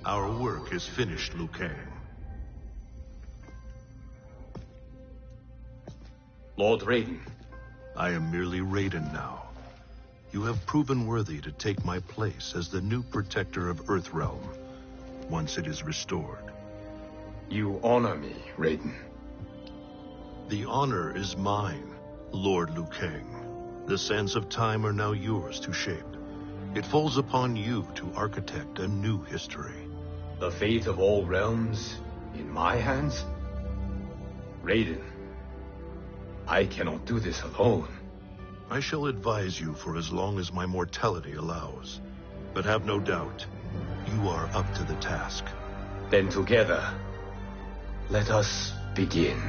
Our work is finished, Liu Kang. Lord Raiden. I am merely Raiden now. You have proven worthy to take my place as the new protector of Earthrealm, once it is restored. You honor me, Raiden. The honor is mine, Lord Liu Kang. The sands of time are now yours to shape. It falls upon you to architect a new history. The fate of all realms in my hands? Raiden, I cannot do this alone. I shall advise you for as long as my mortality allows. But have no doubt, you are up to the task. Then together, let us begin.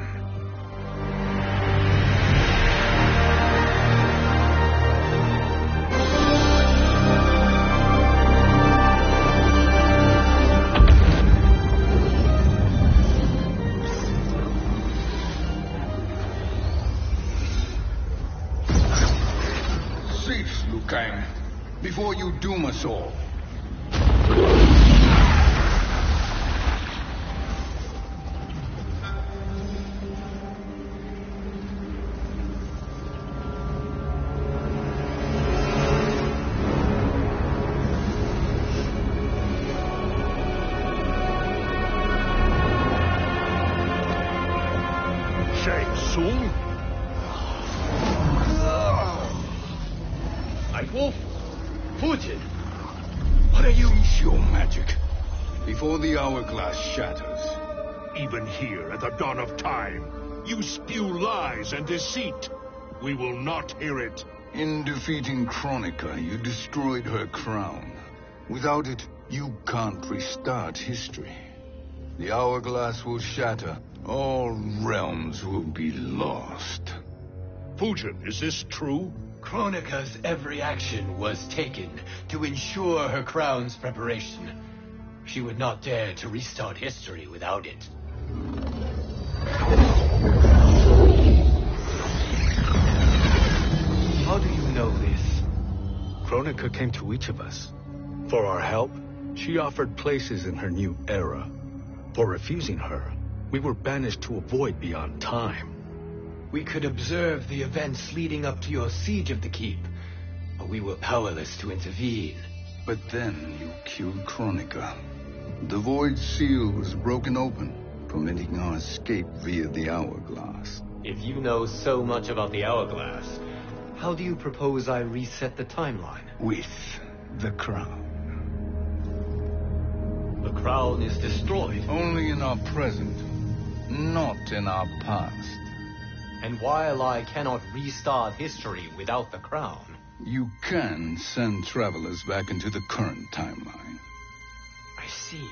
Cease, Liu Kang, before you doom us all. Shang Tsung? Wolf, Fujin, what are you? Cease your magic before the hourglass shatters. Even here at the dawn of time, you spew lies and deceit. We will not hear it. In defeating Kronika, you destroyed her crown. Without it, you can't restart history. The hourglass will shatter. All realms will be lost. Fujin, is this true? Kronika's every action was taken to ensure her crown's preparation. She would not dare to restart history without it. How do you know this? Kronika came to each of us. For our help, she offered places in her new era. For refusing her, we were banished to a void beyond time. We could observe the events leading up to your siege of the keep, but we were powerless to intervene. But then you killed Kronika. The void seal was broken open, permitting our escape via the hourglass. If you know so much about the hourglass, how do you propose I reset the timeline? With the crown. The crown is destroyed. Only in our present, not in our past. And while I cannot restart history without the crown... You can send travelers back into the current timeline. I see.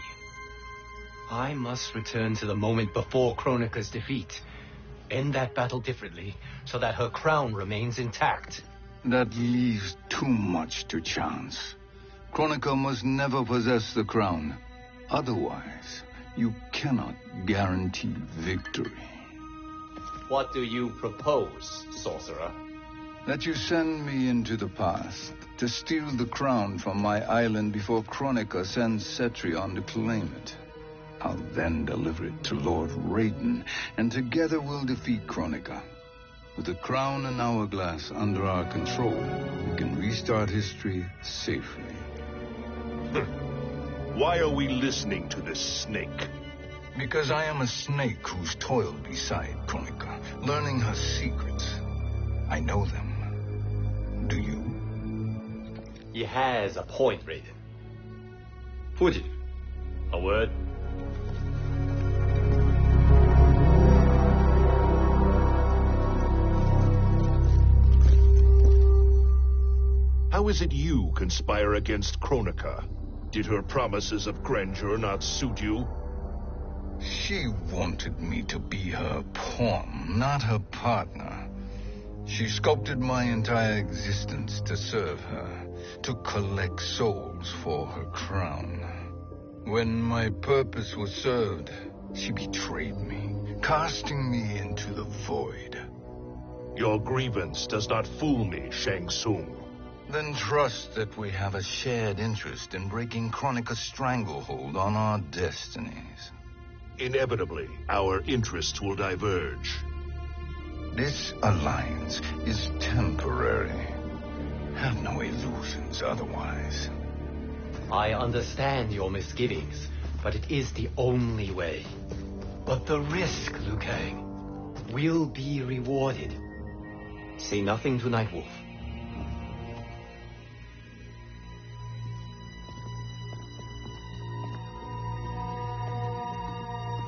I must return to the moment before Kronika's defeat. End that battle differently, so that her crown remains intact. That leaves too much to chance. Kronika must never possess the crown. Otherwise, you cannot guarantee victory. What do you propose, sorcerer? That you send me into the past to steal the crown from my island before Kronika sends Cetrion to claim it. I'll then deliver it to Lord Raiden, and together we'll defeat Kronika. With the crown and hourglass under our control, we can restart history safely. Why are we listening to this snake? Because I am a snake who's toiled beside Kronika, learning her secrets. I know them. Do you? He has a point, Raiden. Fujin, a word? How is it you conspire against Kronika? Did her promises of grandeur not suit you? She wanted me to be her pawn, not her partner. She sculpted my entire existence to serve her, to collect souls for her crown. When my purpose was served, she betrayed me, casting me into the void. Your grievance does not fool me, Shang Tsung. Then trust that we have a shared interest in breaking Kronika's stranglehold on our destinies. Inevitably, our interests will diverge. This alliance is temporary. Have no illusions otherwise. I understand your misgivings, but it is the only way. But the risk, Liu Kang, will be rewarded. Say nothing to Nightwolf.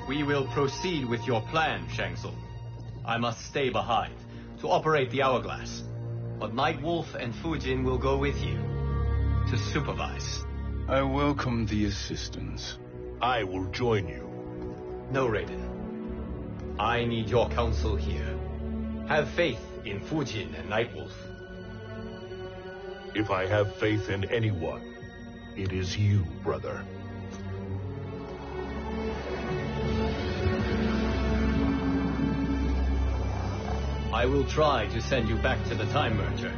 We will proceed with your plan, Shang Tsung. I must stay behind to operate the hourglass. But Nightwolf and Fujin will go with you to supervise. I welcome the assistance. I will join you. No, Raiden. I need your counsel here. Have faith in Fujin and Nightwolf. If I have faith in anyone, it is you, brother. I will try to send you back to the Time Merger.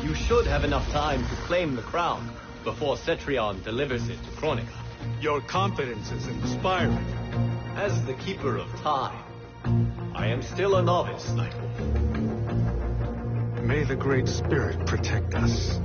You should have enough time to claim the crown before Cetrion delivers it to Kronika. Your confidence is inspiring. As the Keeper of Time, I am still a novice, Nightwolf. May the Great Spirit protect us.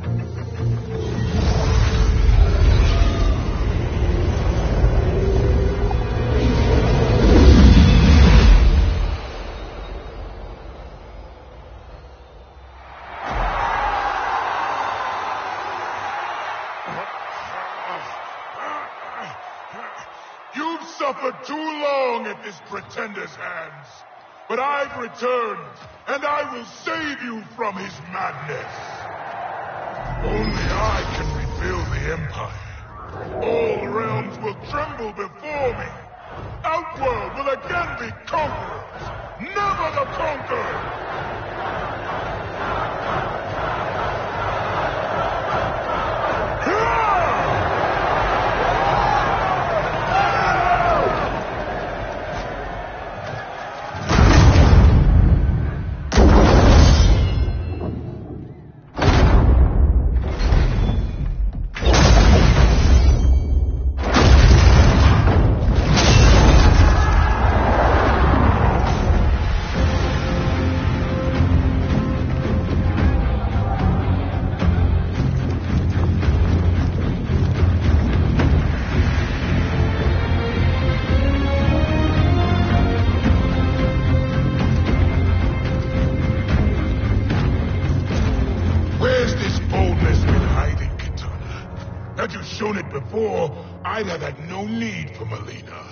You've suffered too long at this pretender's hands. But I've returned, and I will save you from his madness. Only I can rebuild the Empire. All realms will tremble before me. Outworld will again be conquerors, never the conquered! Shown it before, I'd have had no need for Melina.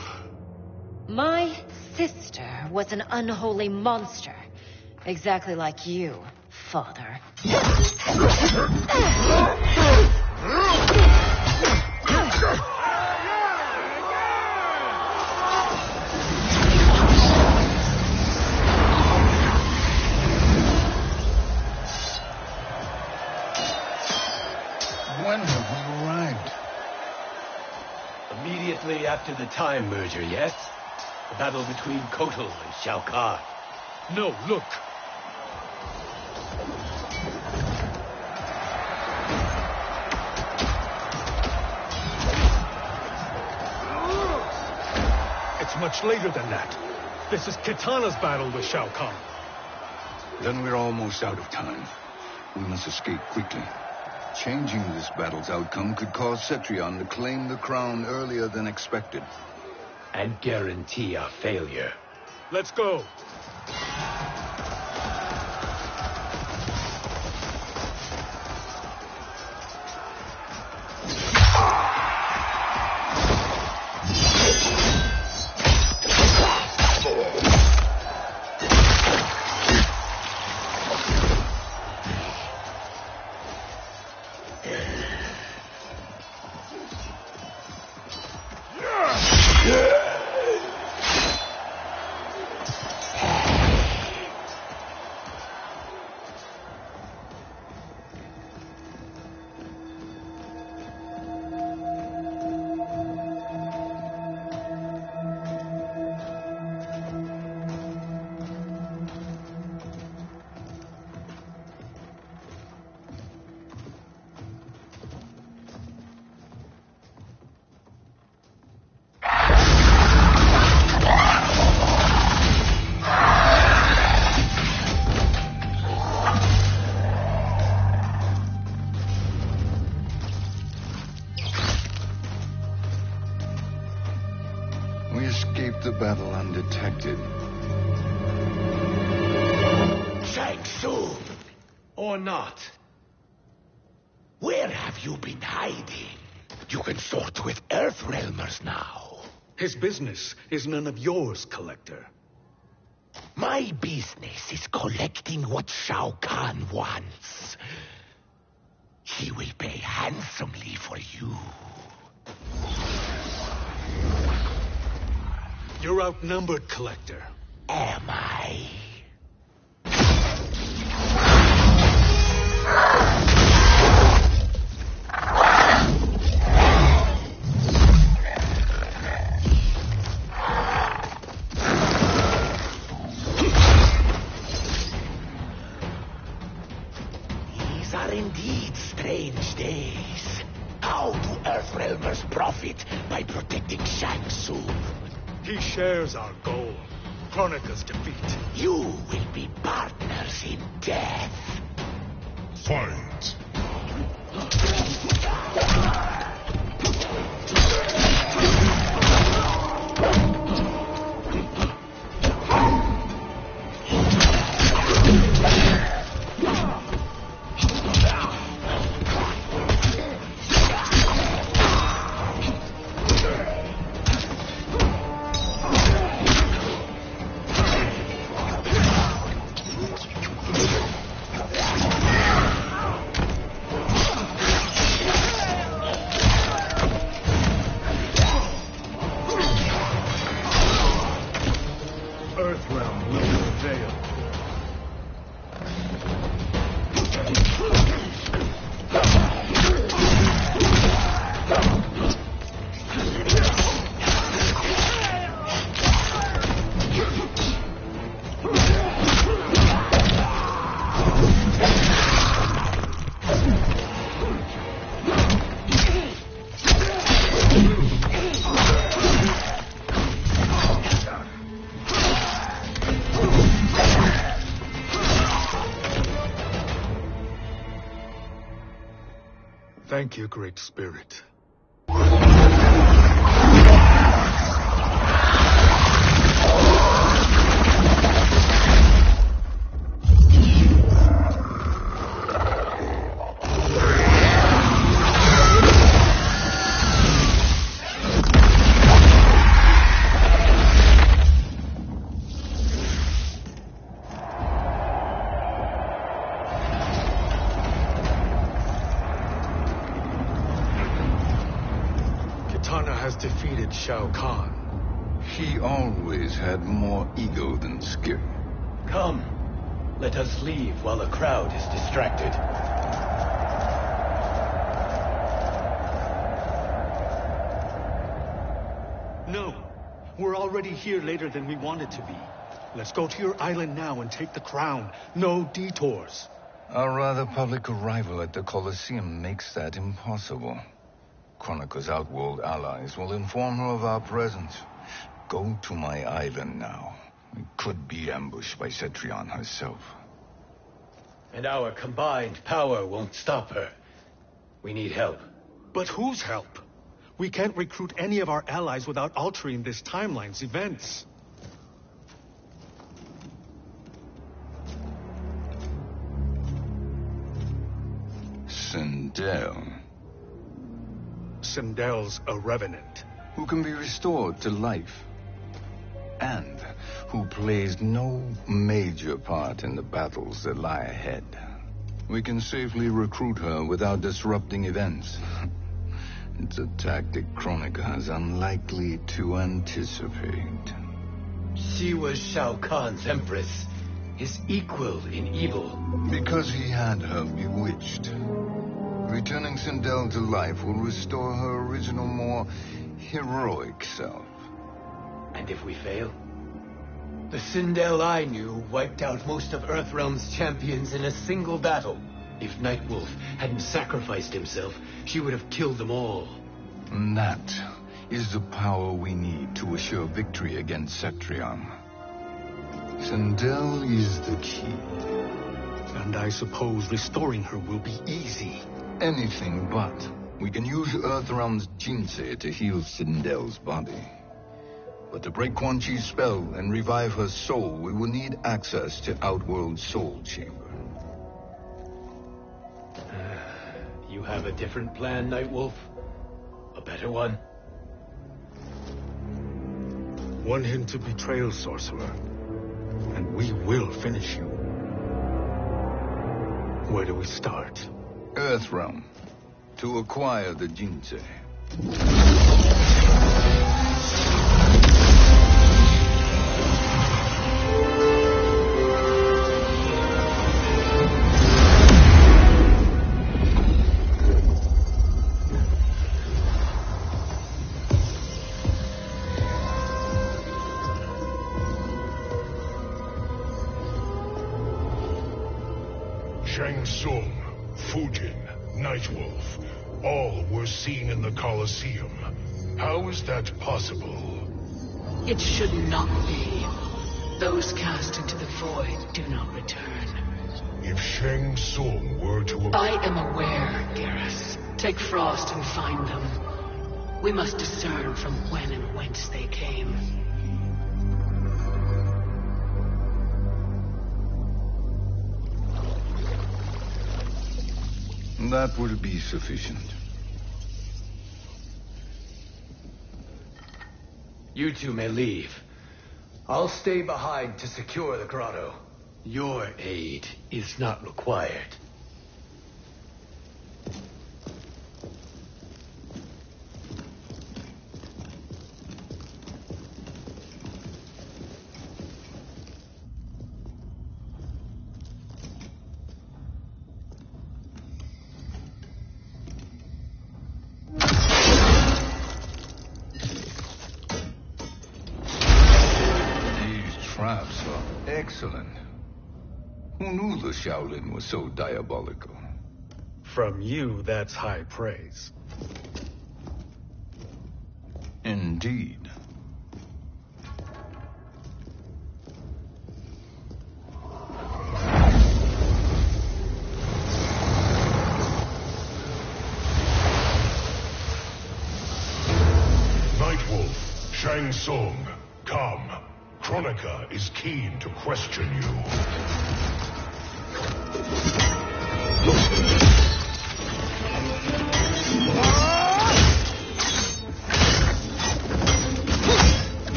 My sister was an unholy monster. Exactly like you, father. When have we arrived? Immediately after the Time Merger, yes? The battle between Kotal and Shao Kahn. No, look. It's much later than that. This is Kitana's battle with Shao Kahn. Then we're almost out of time. We must escape quickly. Changing this battle's outcome could cause Cetrion to claim the crown earlier than expected. And guarantee our failure. Let's go. escaped the battle undetected. Shang Tsung, Or not. where have you been hiding? You can sort with Earthrealmers now. His business is none of yours, Collector. My business is collecting what Shao Kahn wants. He will pay handsomely for you. You're outnumbered, Collector. Am I? These are indeed strange days. How do Earthrealmers profit by protecting Shang Tsung? He shares our goal. Kronika's defeat. You will be partners in death. Fight. Earthrealm will prevail. Thank you, Great Spirit. Kitana has defeated Shao Kahn. He always had more ego than skill. Come. Let us leave while the crowd is distracted. No. We're already here later than we wanted to be. Let's go to your island now and take the crown. No detours. Our rather public arrival at the Colosseum makes that impossible. Kronika's outworld allies will inform her of our presence. Go to my island now. We could be ambushed by Cetrion herself. And our combined power won't stop her. We need help. But whose help? We can't recruit any of our allies without altering this timeline's events. Sindel, Sindel's a revenant. who can be restored to life, and who plays no major part in the battles that lie ahead. We can safely recruit her without disrupting events. It's a tactic Kronika is unlikely to anticipate. She was Shao Kahn's empress, his equal in evil. Because he had her bewitched. Returning Sindel to life will restore her original, more heroic self. And if we fail? The Sindel I knew wiped out most of Earthrealm's champions in a single battle. If Nightwolf hadn't sacrificed himself, she would have killed them all. And that is the power we need to assure victory against Cetrion. Sindel is the key. And I suppose restoring her will be easy. Anything but. We can use Earthrealm's Jinsei to heal Sindel's body. But to break Quan Chi's spell and revive her soul, we will need access to Outworld's soul chamber. You have a different plan, Nightwolf? A better one? One hint to betrayal, sorcerer, and we will finish you. Where do we start? Earthrealm. To acquire the Jinsei. Shang Tsung, Fujin, Nightwolf, all were seen in the Colosseum. How is that possible? It should not be. Those cast into the void do not return. If Shang Tsung were to... I am aware, Garrus. Take Frost and find them. We must discern from when and whence they came. That will be sufficient. You two may leave. I'll stay behind to secure the grotto. Your aid is not required. Traps are excellent. Who knew the Shaolin was so diabolical? From you, that's high praise. Indeed. Nightwolf, Shang Tsung, come. Kronika is keen to question you.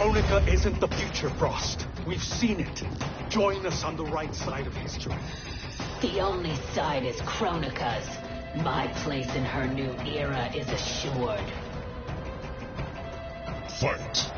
Kronika isn't the future, Frost. We've seen it. Join us on the right side of history. The only side is Kronika's. My place in her new era is assured. Fight!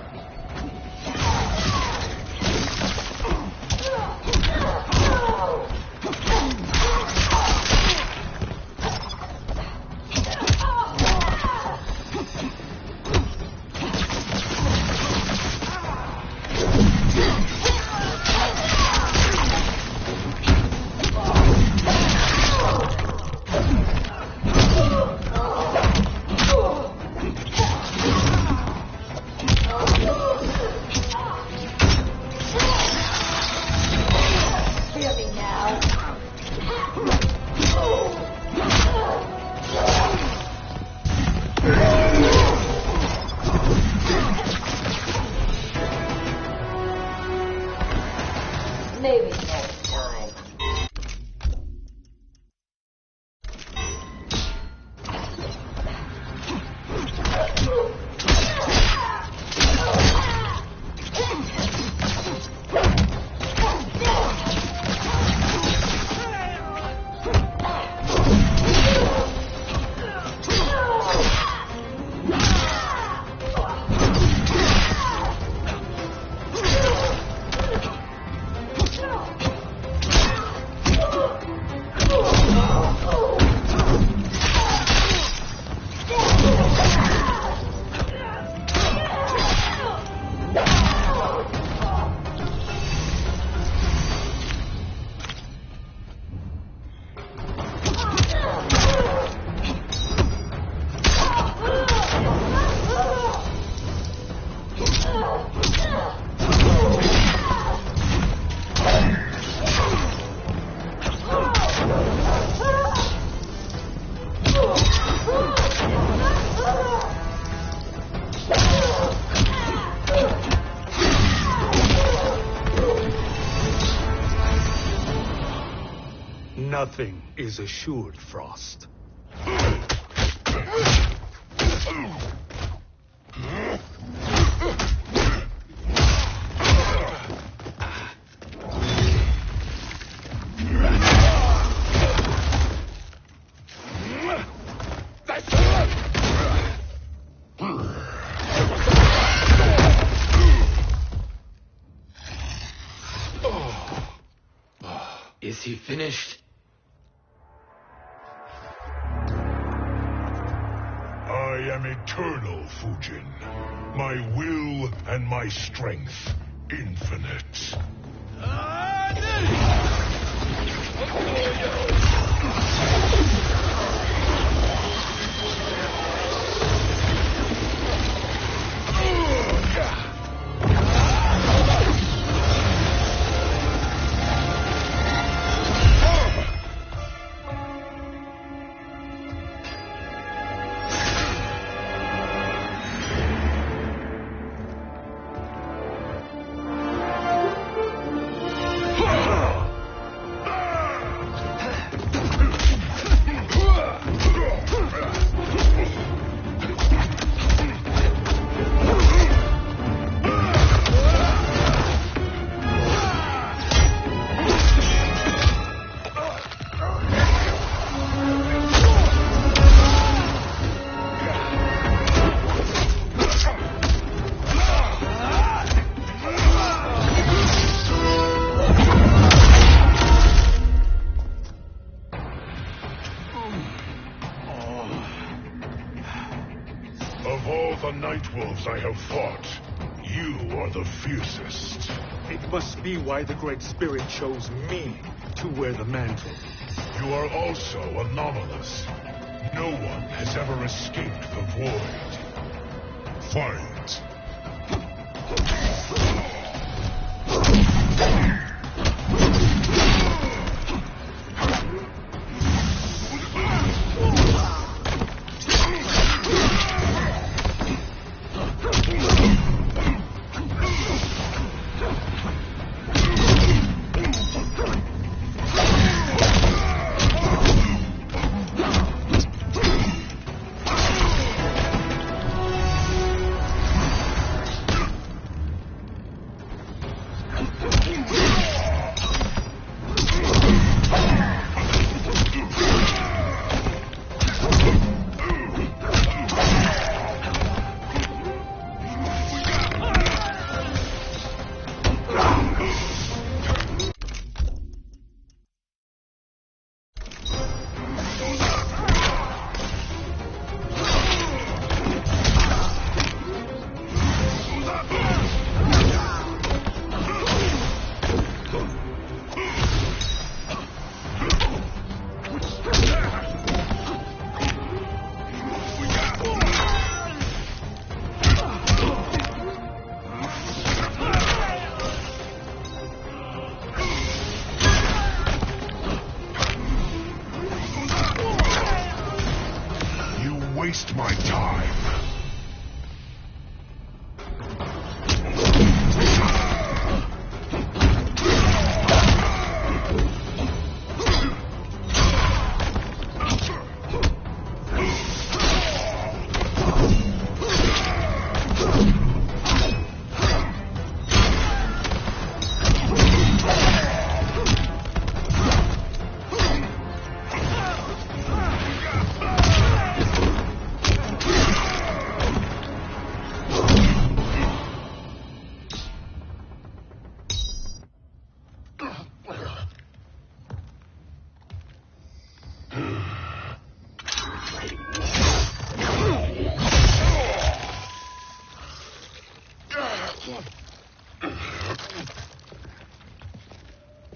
Nothing is assured, Frost. Is he finished? I am eternal, Fujin. My will and my strength infinite. Of all the Nightwolves I have fought, you are the fiercest. It must be why the Great Spirit chose me to wear the mantle. You are also anomalous. No one has ever escaped the void. Fight. Waste my time.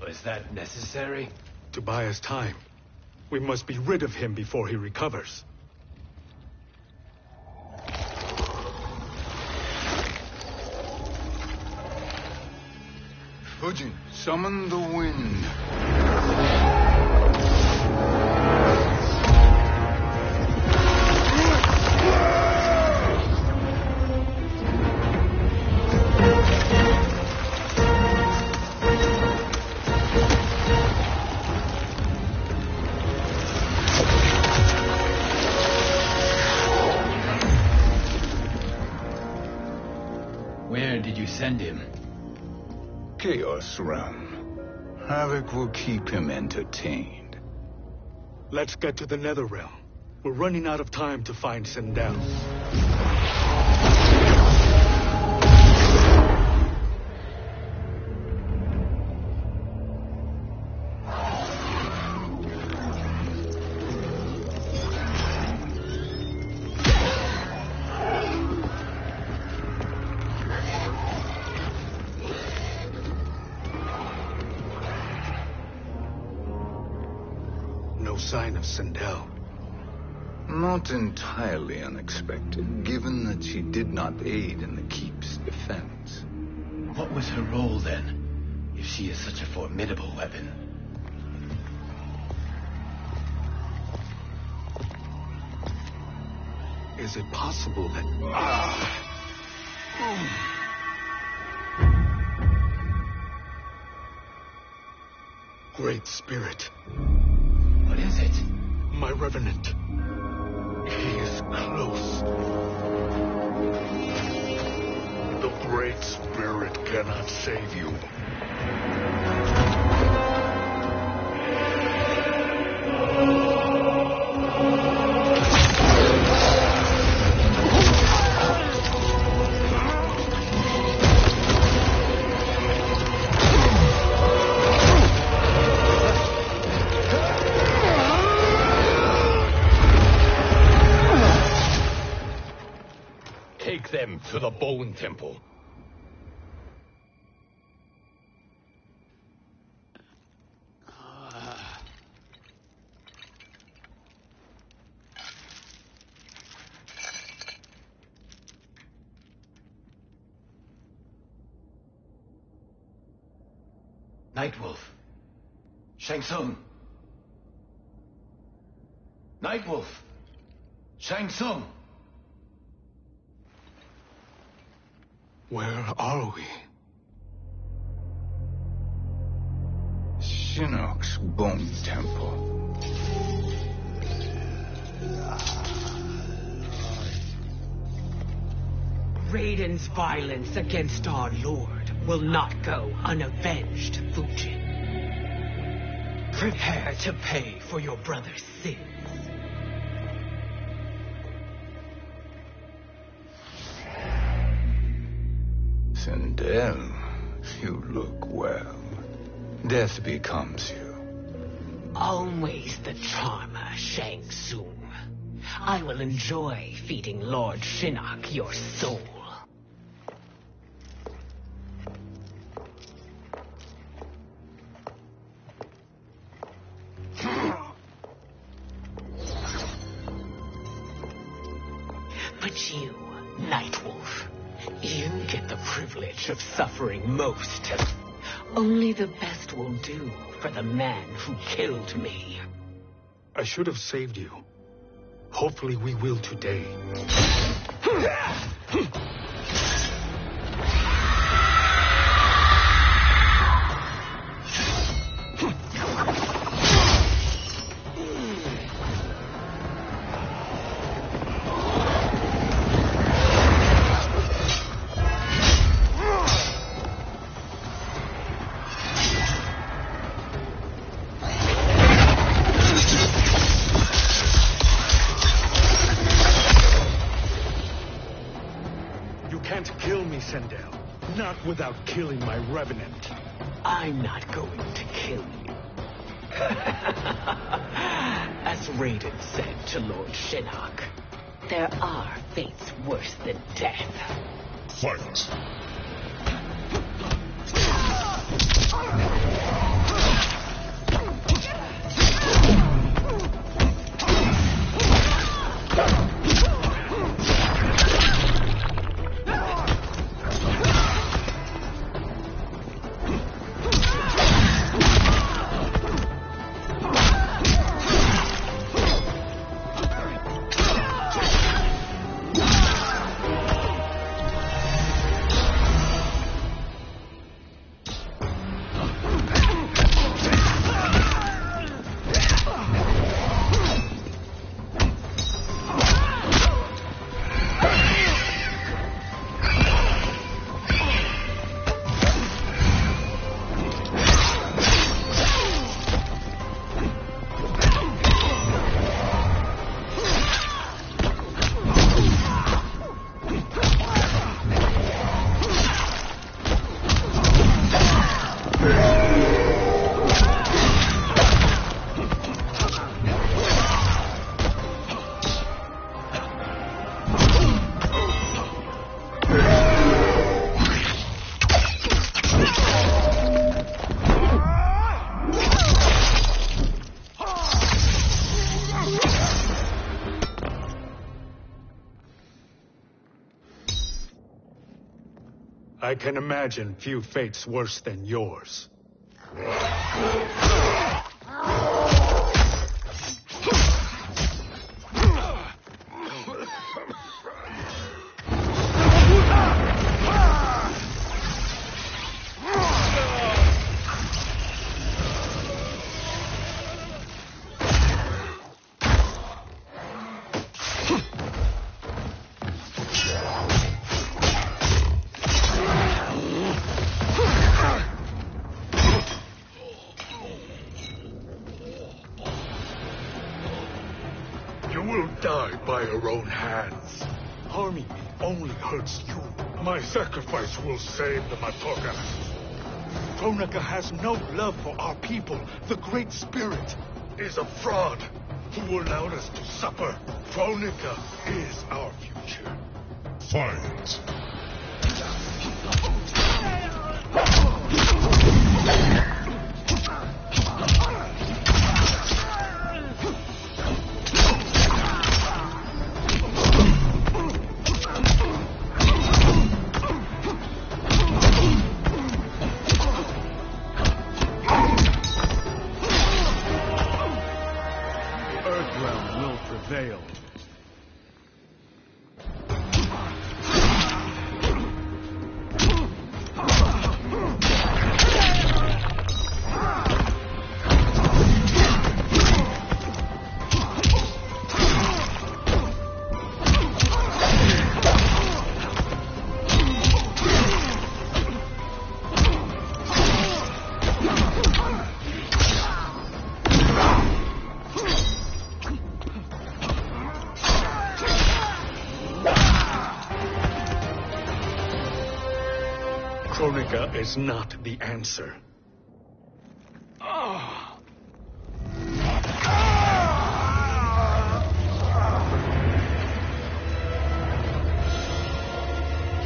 Was that necessary? To buy us time. We must be rid of him before he recovers. Fujin, summon the wind. Where did you send him? Chaos Realm. Havoc will keep him entertained. Let's get to the Netherrealm. We're running out of time to find Sindel. No sign of Sindel. Not entirely unexpected, given that she did not aid in the Keep's defense. What was her role then, if she is such a formidable weapon? Is it possible that... Great Spirit. What is it? My Revenant. He is close. The Great Spirit cannot save you. Take them to the Bone Temple. Nightwolf. Shang Tsung. Nightwolf. Shang Tsung. Where are we? Shinnok's Bone Temple. Raiden's violence against our Lord will not go unavenged, Fujin. Prepare to pay for your brother's sins. Sindel, you look well. Death becomes you. Always the charmer, Shang Tsung. I will enjoy feeding Lord Shinnok your soul. But you, Nightwolf, you get the privilege of suffering most. Only the best will do for the man who killed me. I should have saved you. Hopefully we will today. Sindel. Not without killing my Revenant. I'm not going to kill you. As Raiden said to Lord Shinnok, there are fates worse than death. Fight! I can imagine few fates worse than yours. You will die by your own hands. Harming me only hurts you. My sacrifice will save the Matogas. Kronika has no love for our people. The Great Spirit Is a fraud who allowed us to suffer. Kronika is our future. Fight. Earthrealm will prevail. Kronika is not the answer.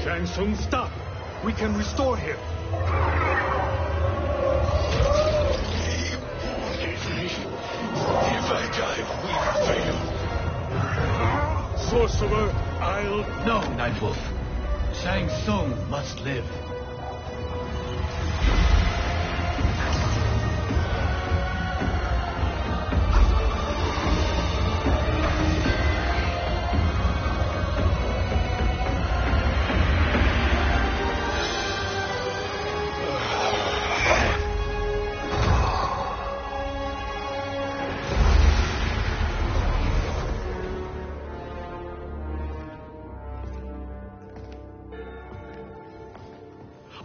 Shang Tsung, stop! We can restore him. If I die, we fail. Sorcerer, I'll... No, Nightwolf. Shang Tsung must live.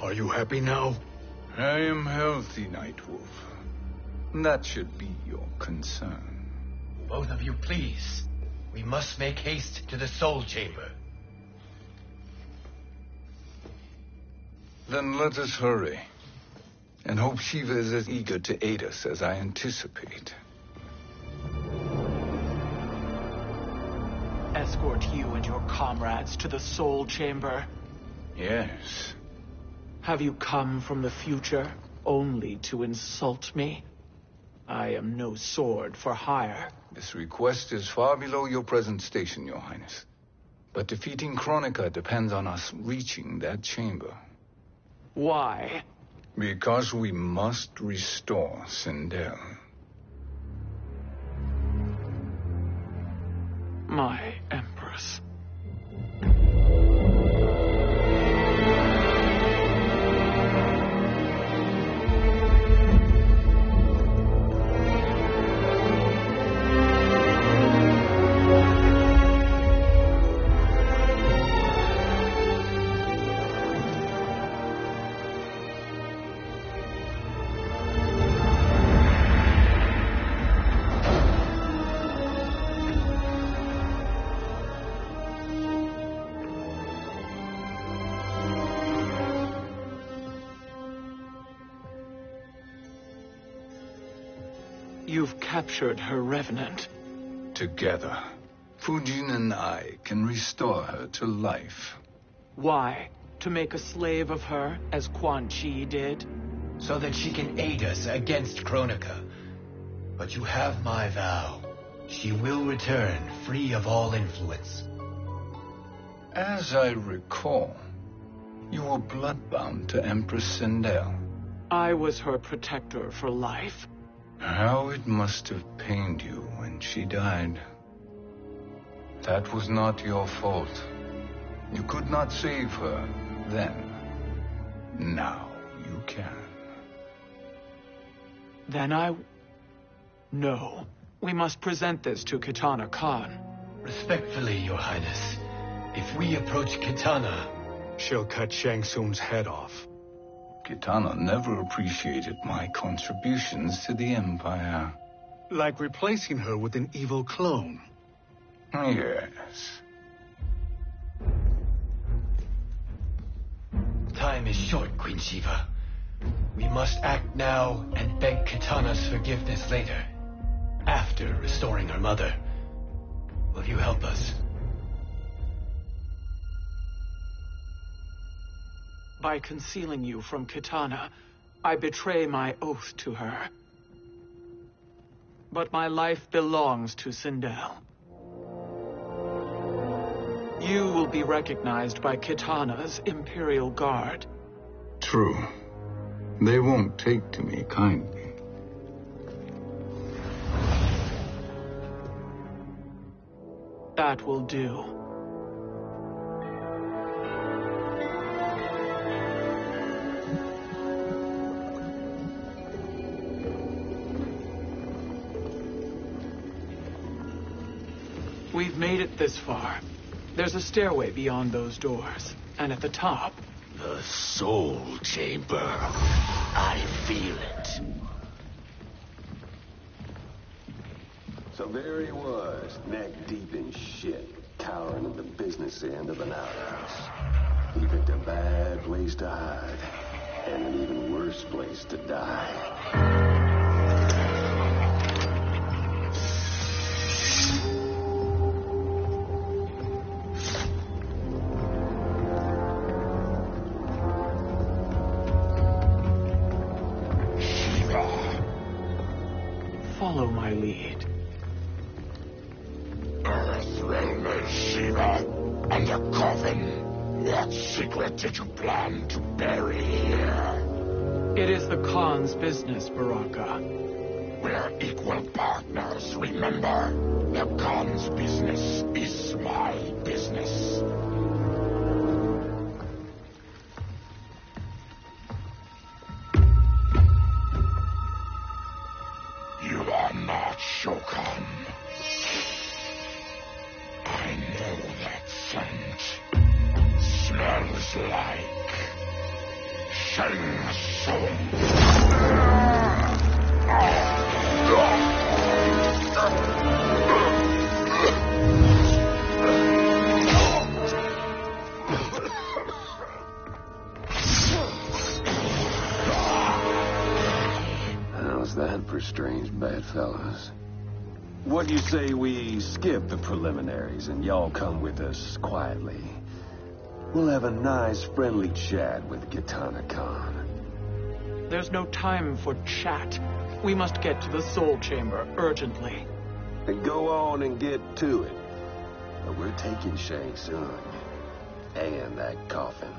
Are you happy now? I am healthy, Nightwolf. That should be your concern. Both of you, please. We must make haste to the Soul Chamber. Then let us hurry. And hope Shiva is as eager to aid us as I anticipate. Escort you and your comrades to the Soul Chamber. Yes. Have you come from the future only to insult me? I am no sword for hire. This request is far below your present station, Your Highness. But defeating Kronika depends on us reaching that chamber. Why? Because we must restore Sindel. My Empress. You've captured her revenant. Together, Fujin and I can restore her to life. Why? To make a slave of her, as Quan Chi did? So that she can aid us against Kronika. But you have my vow. She will return free of all influence. As I recall, you were still bloodbound to Empress Sindel. I was her protector for life. How it must have pained you when she died. That was not your fault. You could not save her then. Now you can. Then No. We must present this to Kitana Khan. Respectfully, Your Highness, if we approach Kitana, she'll cut Shang Tsung's head off. Kitana never appreciated my contributions to the Empire. Like replacing her with an evil clone. Yes. Time is short, Queen Shiva. We must act now and beg Kitana's forgiveness later, after restoring her mother. Will you help us? By concealing you from Kitana, I betray my oath to her. But my life belongs to Sindel. You will be recognized by Kitana's Imperial Guard. True. They won't take to me kindly. That will do. We've made it this far. There's a stairway beyond those doors, and at the top... The Soul Chamber. I feel it. So there he was, neck deep in shit, cowering at the business end of an outhouse. He picked a bad place to hide, and an even worse place to die. Follow my lead. Earthrealmer Shiva, and a coffin. What secret did you plan to bury here? It is the Khan's business, Baraka. We're equal partners, remember? The Khan's business is my business. You are not Shokan. I know that scent. Smells like Shang Tsung. How's that for strange bedfellows? What do you say we skip the preliminaries and y'all come with us quietly? We'll have a nice, friendly chat with Kitana Khan. There's no time for chat. We must get to the Soul Chamber urgently. Then go on and get to it. But we're taking Shang Tsung and that coffin.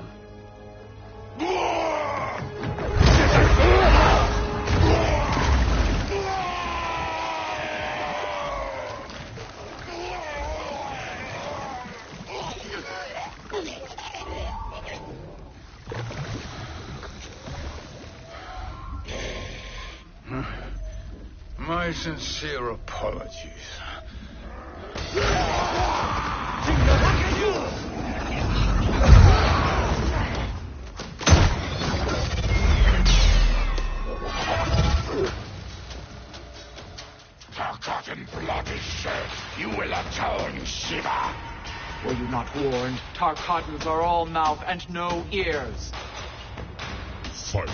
My sincere apologies. Forgotten blood is shed. You will atone, Shiva. Were you not warned? Tarkatans are all mouth and no ears. Fight.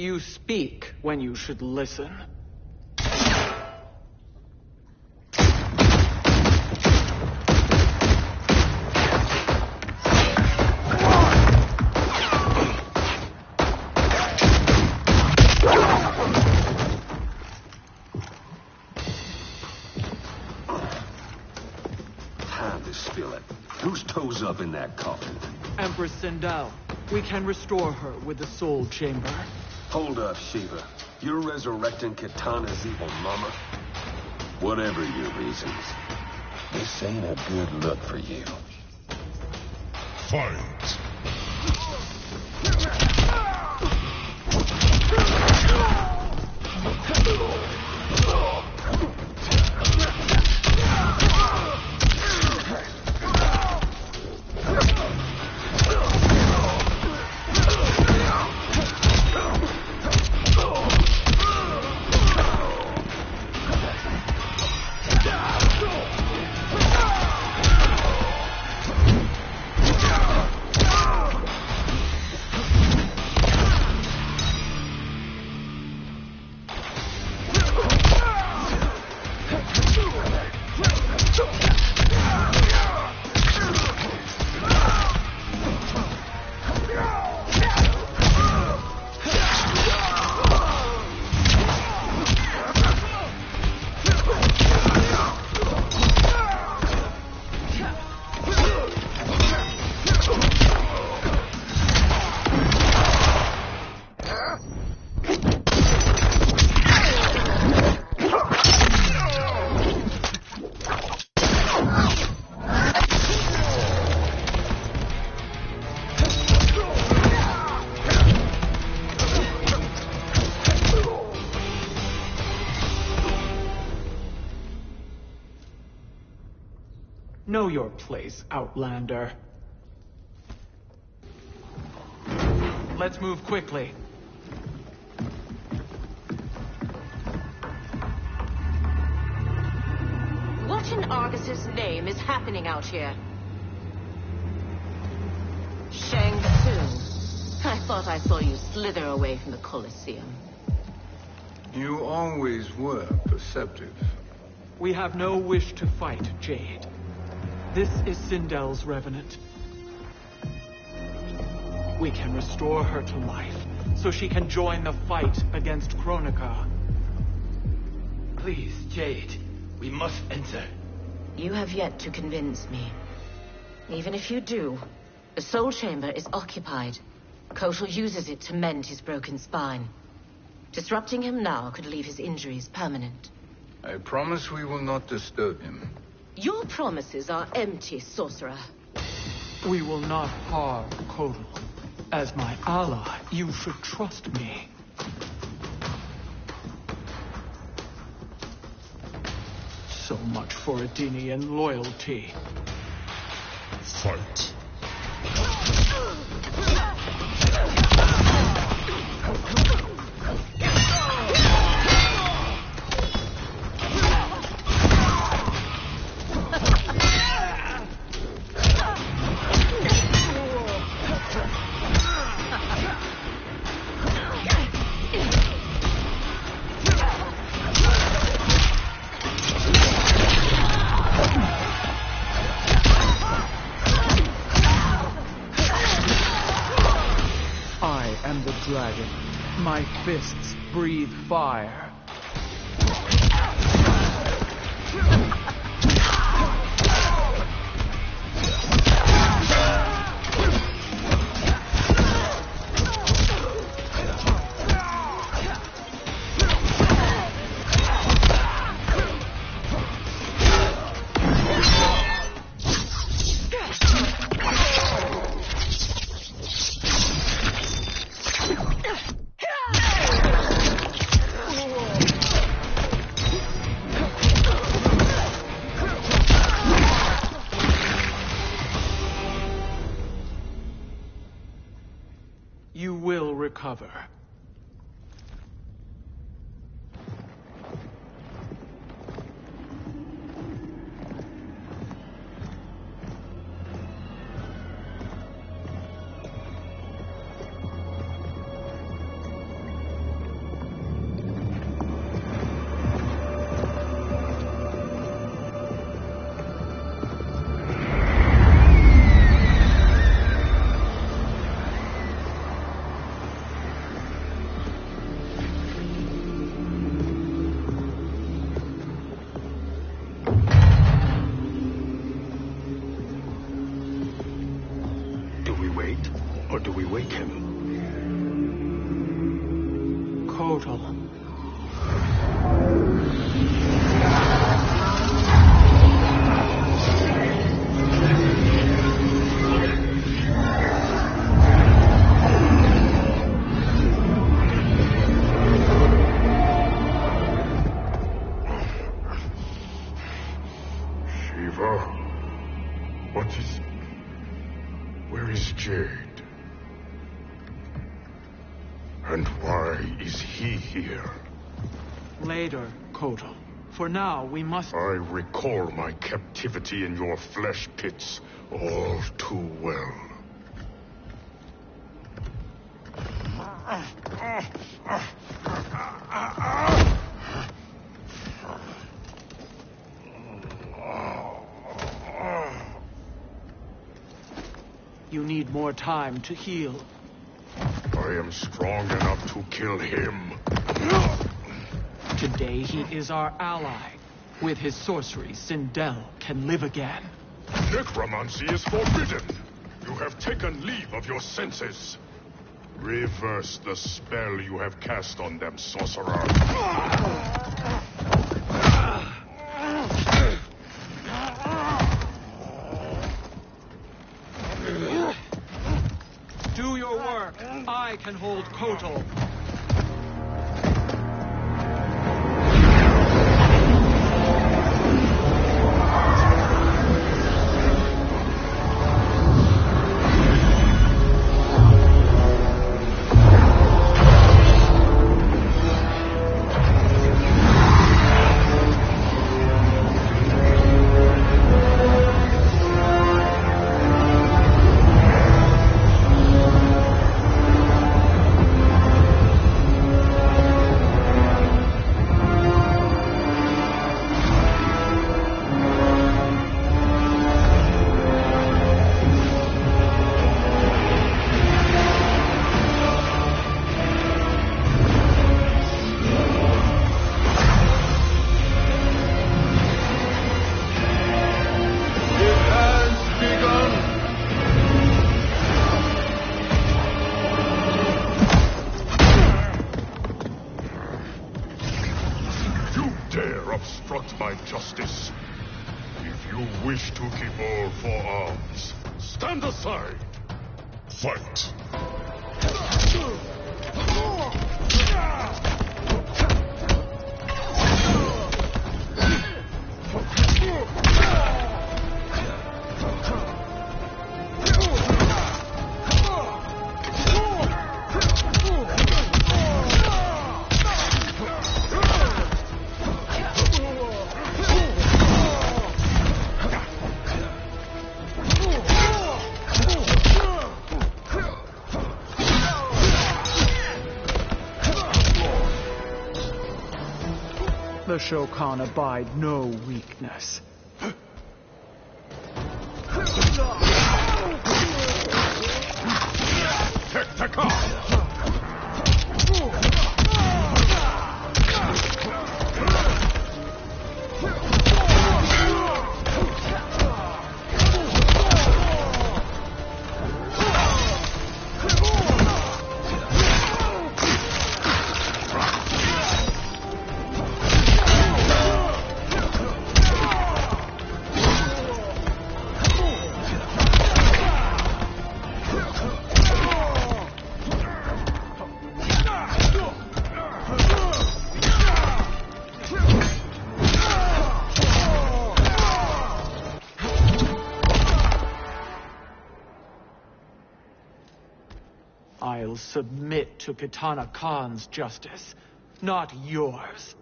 You speak when you should listen. Time to spill it. Whose toes up in that coffin? Empress Sindel. We can restore her with the soul chamber. Hold up, Shiva. You're resurrecting Kitana's evil mama? Whatever your reasons, this ain't a good look for you. Fight! Know your place, Outlander. Let's move quickly. What in Argus's name is happening out here? Shang Tsung. I thought I saw you slither away from the Colosseum. You always were perceptive. We have no wish to fight, Jade. This is Sindel's revenant. We can restore her to life, so she can join the fight against Kronika. Please, Jade, we must enter. You have yet to convince me. Even if you do, the soul chamber is occupied. Kotal uses it to mend his broken spine. Disrupting him now could leave his injuries permanent. I promise we will not disturb him. Your promises are empty, sorcerer. We will not harm Kotal. As my ally, you should trust me. So much for Adenian loyalty. Fight! Dragon. My fists breathe fire. You will recover. Or do we wake him? Kotal. Where is Jade? And why is he here? Later, Kotal. For now, we must... I recall my captivity in your flesh pits all too well. You need more time to heal. I am strong enough to kill him. Today he is our ally. With his sorcery, Sindel can live again. Necromancy is forbidden. You have taken leave of your senses. Reverse the spell you have cast on them, sorcerer. Do your work. I can hold Kotal. Obstruct my justice. If you wish to keep all four arms, stand aside. Fight. The Shokan abide no weakness. I'll submit to Kitana Khan's justice, not yours.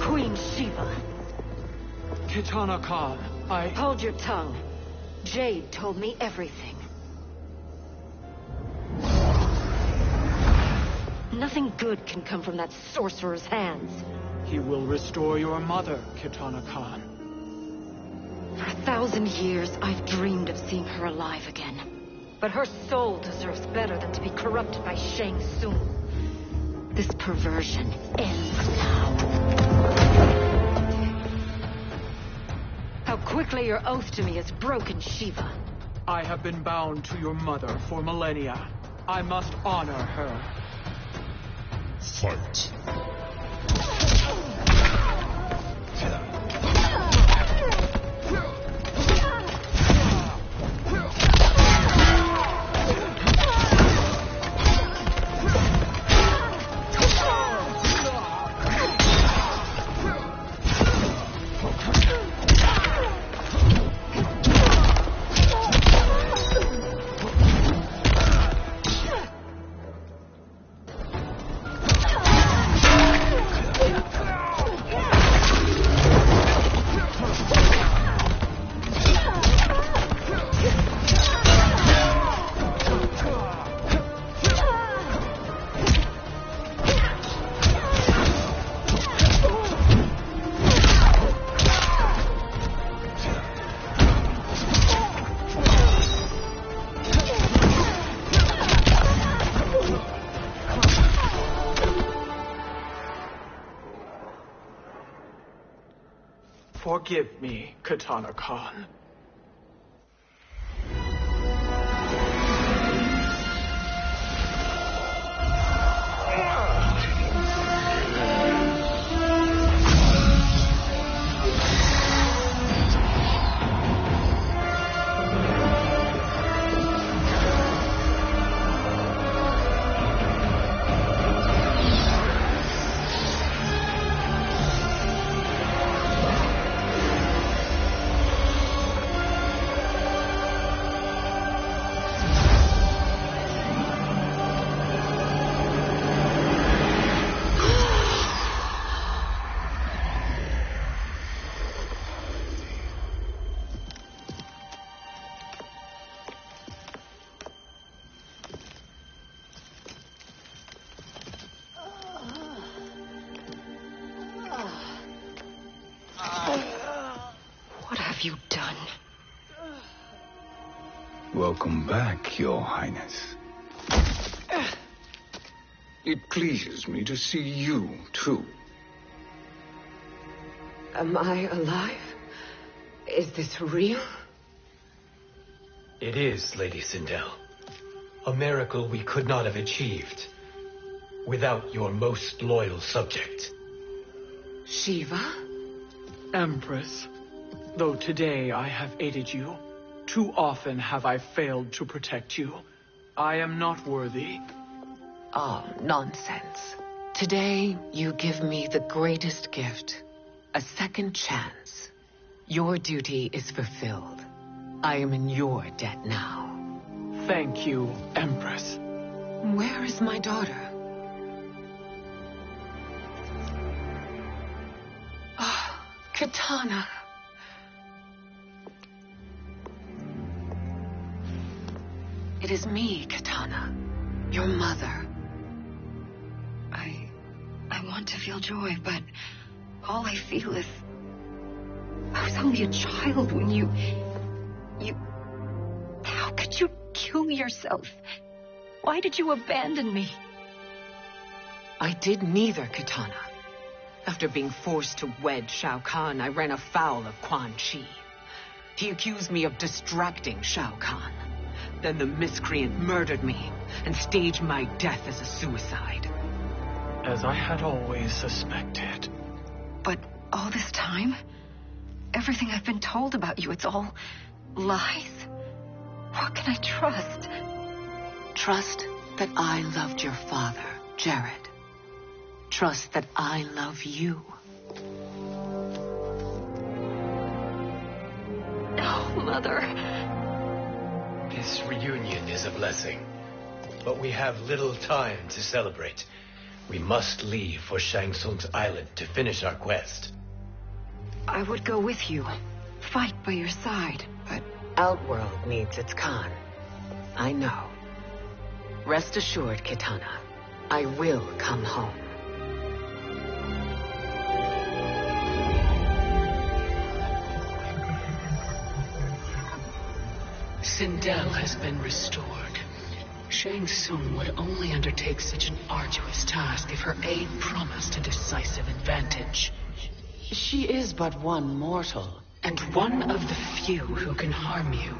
Queen Shiva. Kitana Khan, Hold your tongue. Jade told me everything. Nothing good can come from that sorcerer's hands. He will restore your mother, Kitana Khan. For 1,000 years, I've dreamed of seeing her alive again. But her soul deserves better than to be corrupted by Shang Tsung. This perversion ends now. How quickly your oath to me has broken, Shiva. I have been bound to your mother for millennia. I must honor her. Fight. Forgive me, Katana Khan. What have you done? Welcome back, Your Highness. It pleases me to see you, too. Am I alive? Is this real? It is, Lady Sindel. A miracle we could not have achieved without your most loyal subject. Shiva? Empress, though today I have aided you, too often have I failed to protect you. I am not worthy. Oh, nonsense. Today, you give me the greatest gift. A second chance. Your duty is fulfilled. I am in your debt now. Thank you, Empress. Where is my daughter? Oh, Katana. It is me, Katana. Your mother. I want to feel joy, but all I feel is... I was only a child when you... How could you kill yourself? Why did you abandon me? I did neither, Katana. After being forced to wed Shao Kahn, I ran afoul of Quan Chi. He accused me of distracting Shao Kahn. Then the miscreant murdered me and staged my death as a suicide. As I had always suspected. But all this time? Everything I've been told about you, it's all lies? What can I trust? Trust that I loved your father, Jared. Trust that I love you. No, Mother. This reunion is a blessing, but we have little time to celebrate. We must leave for Shang Tsung's island to finish our quest. I would go with you, fight by your side, but... Outworld needs its Khan. I know. Rest assured, Katana, I will come home. Sindel has been restored. Shang Tsung would only undertake such an arduous task if her aid promised a decisive advantage. She is but one mortal, and one of the few who can harm you.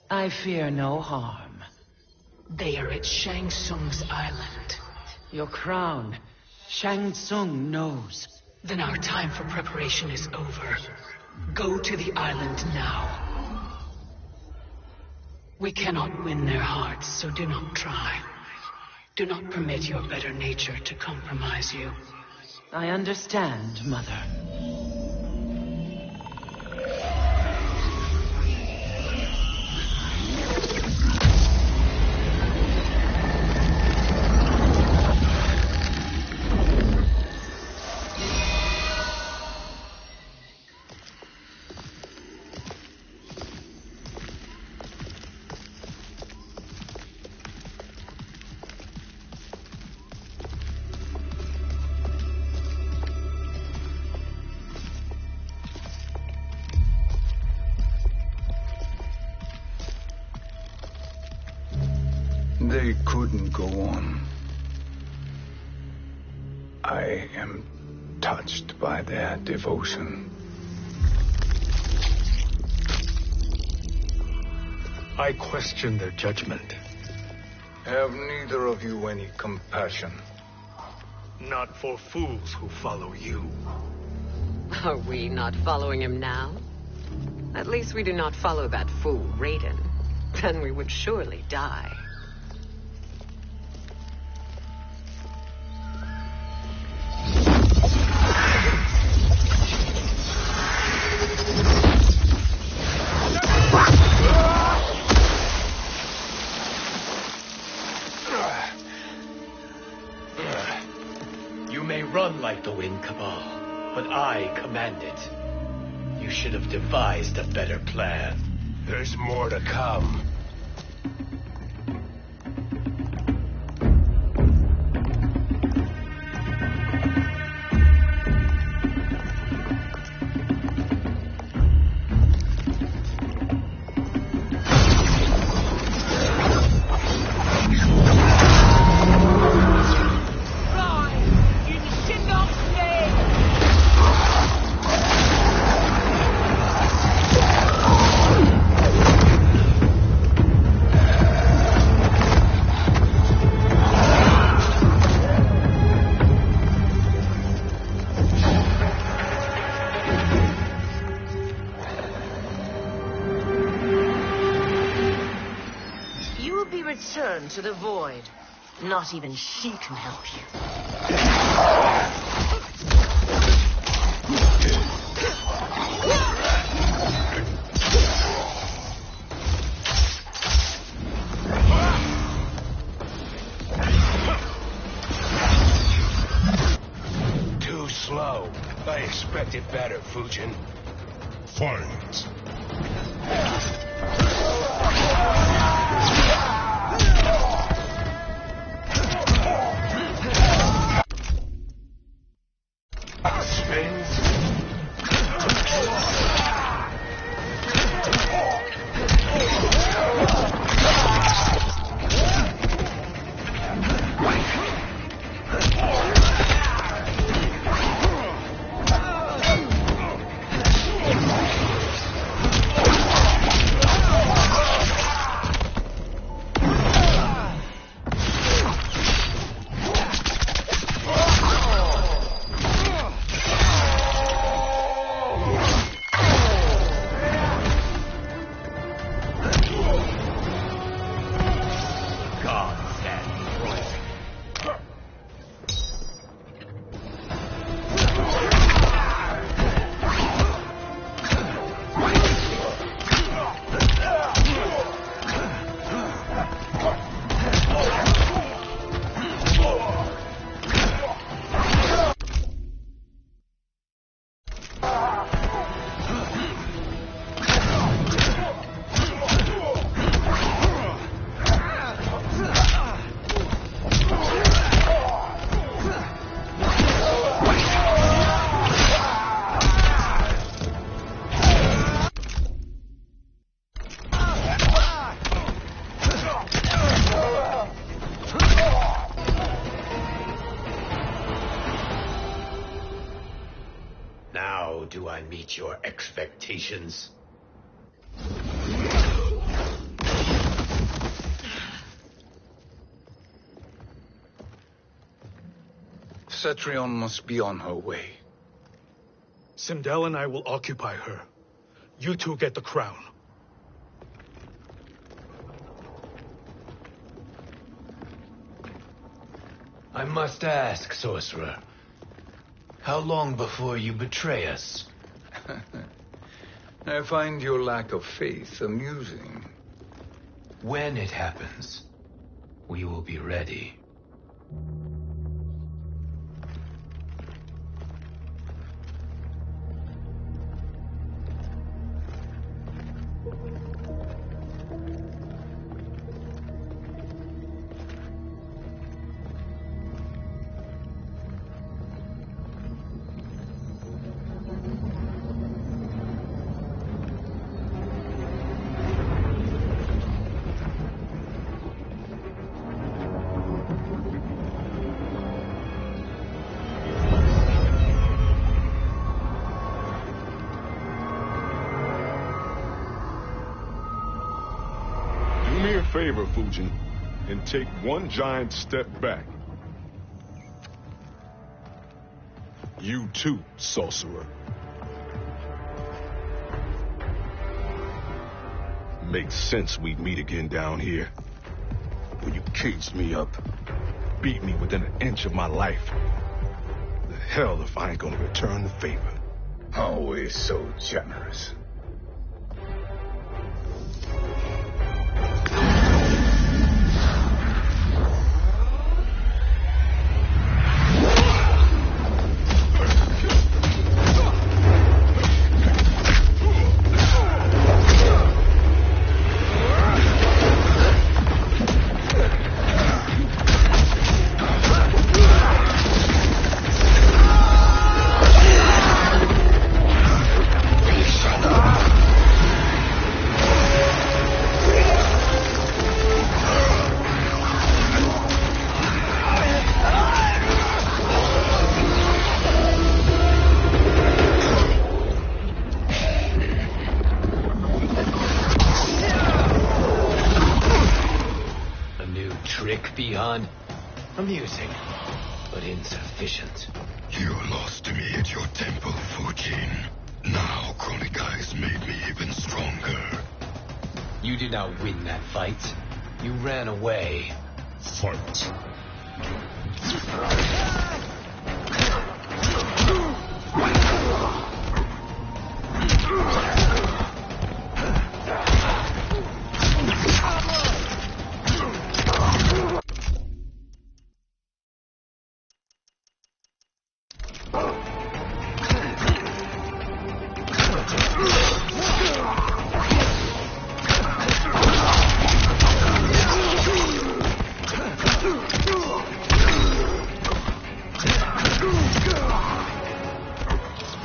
I fear no harm. They are at Shang Tsung's island. Your crown. Shang Tsung knows. Then our time for preparation is over. Go to the island now. We cannot win their hearts, so do not try. Do not permit your better nature to compromise you. I understand, Mother. They couldn't go on. I am touched by their devotion. I question their judgment. Have neither of you any compassion? Not for fools who follow you. Are we not following him now? At least we do not follow that fool, Raiden. Then we would surely die. You may run like the Wind Cabal, but I command it. You should have devised a better plan. There's more to come. Return to the void. Not even she can help you. Too slow. I expected better, Fujin. Fight. do I meet your expectations? Cetrion must be on her way. Sindel and I will occupy her. You two get the crown. I must ask, sorcerer. How long before you betray us? I find your lack of faith amusing. When it happens, we will be ready. Favor, Fujin, and take one giant step back. You too, sorcerer. Makes sense we'd meet again down here. When you caged me up, beat me within an inch of my life. The hell if I ain't gonna return the favor. Always so generous. Amusing, but insufficient. You lost to me at your temple, Fujin. Now Kronika has made me even stronger. You did not win that fight. You ran away. Fight.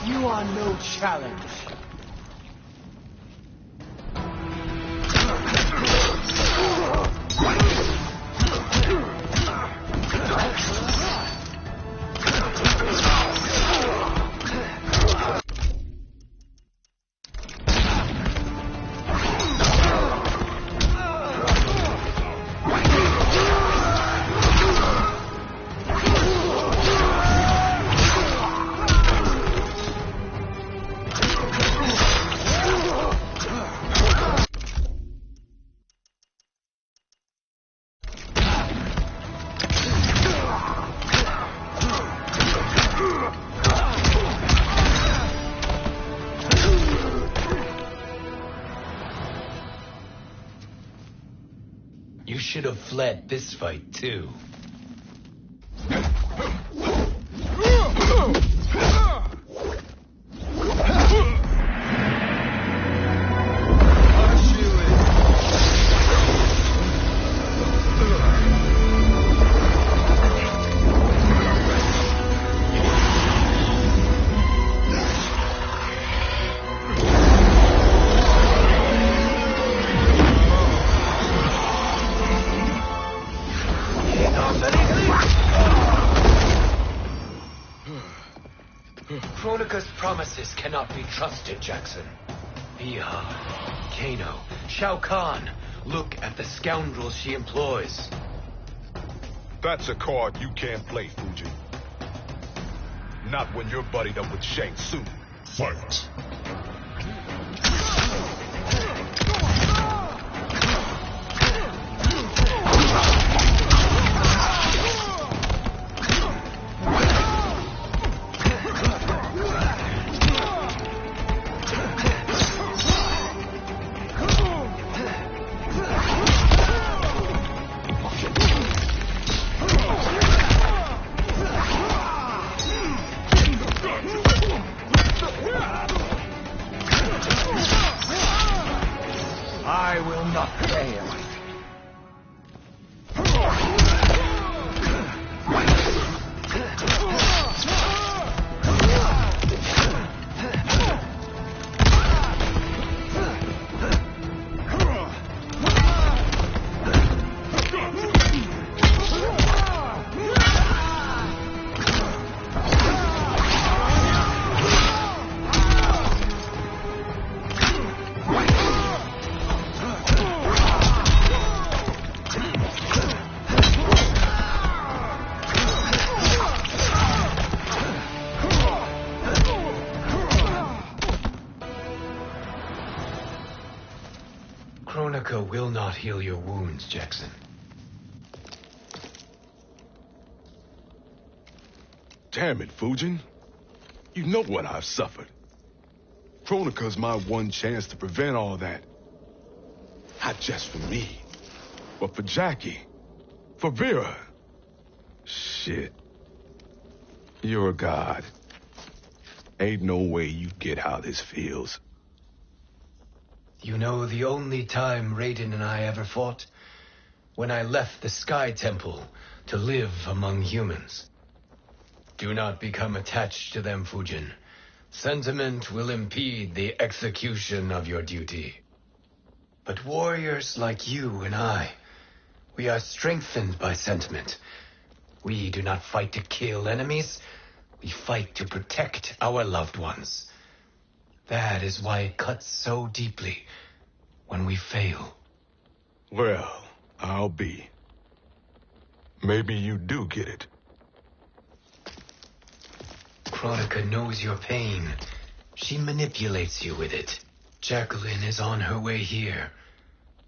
You are no challenge. You should have fled this fight, too. nemesis cannot be trusted, Jackson. Biha, Kano, Shao Kahn. Look at the scoundrels she employs. That's a card you can't play, Fujin. Not when you're buddied up with Shang Tsung. Fight! I will not fail. Kronika will not heal your wounds, Jackson. Damn it, Fujin. You know what I've suffered. Kronika's my one chance to prevent all that. Not just for me, but for Jackie, for Vera. Shit. You're a god. Ain't no way you get how this feels. You know the only time Raiden and I ever fought? When I left the Sky Temple to live among humans. Do not become attached to them, Fujin. Sentiment will impede the execution of your duty. But warriors like you and I, we are strengthened by sentiment. We do not fight to kill enemies. We fight to protect our loved ones. That is why it cuts so deeply when we fail. Well, I'll be. Maybe you do get it. Kronika knows your pain. She manipulates you with it. Jacqueline is on her way here.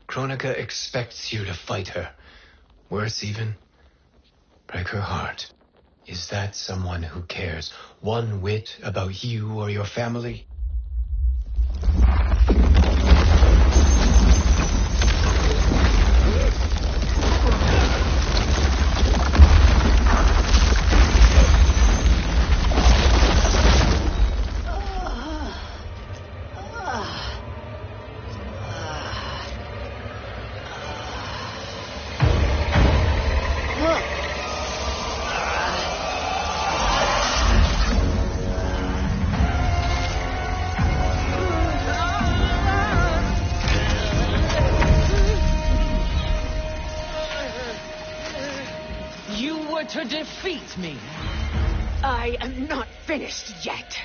Kronika expects you to fight her. Worse even, break her heart. Is that someone who cares one whit about you or your family? To defeat me. I am not finished yet.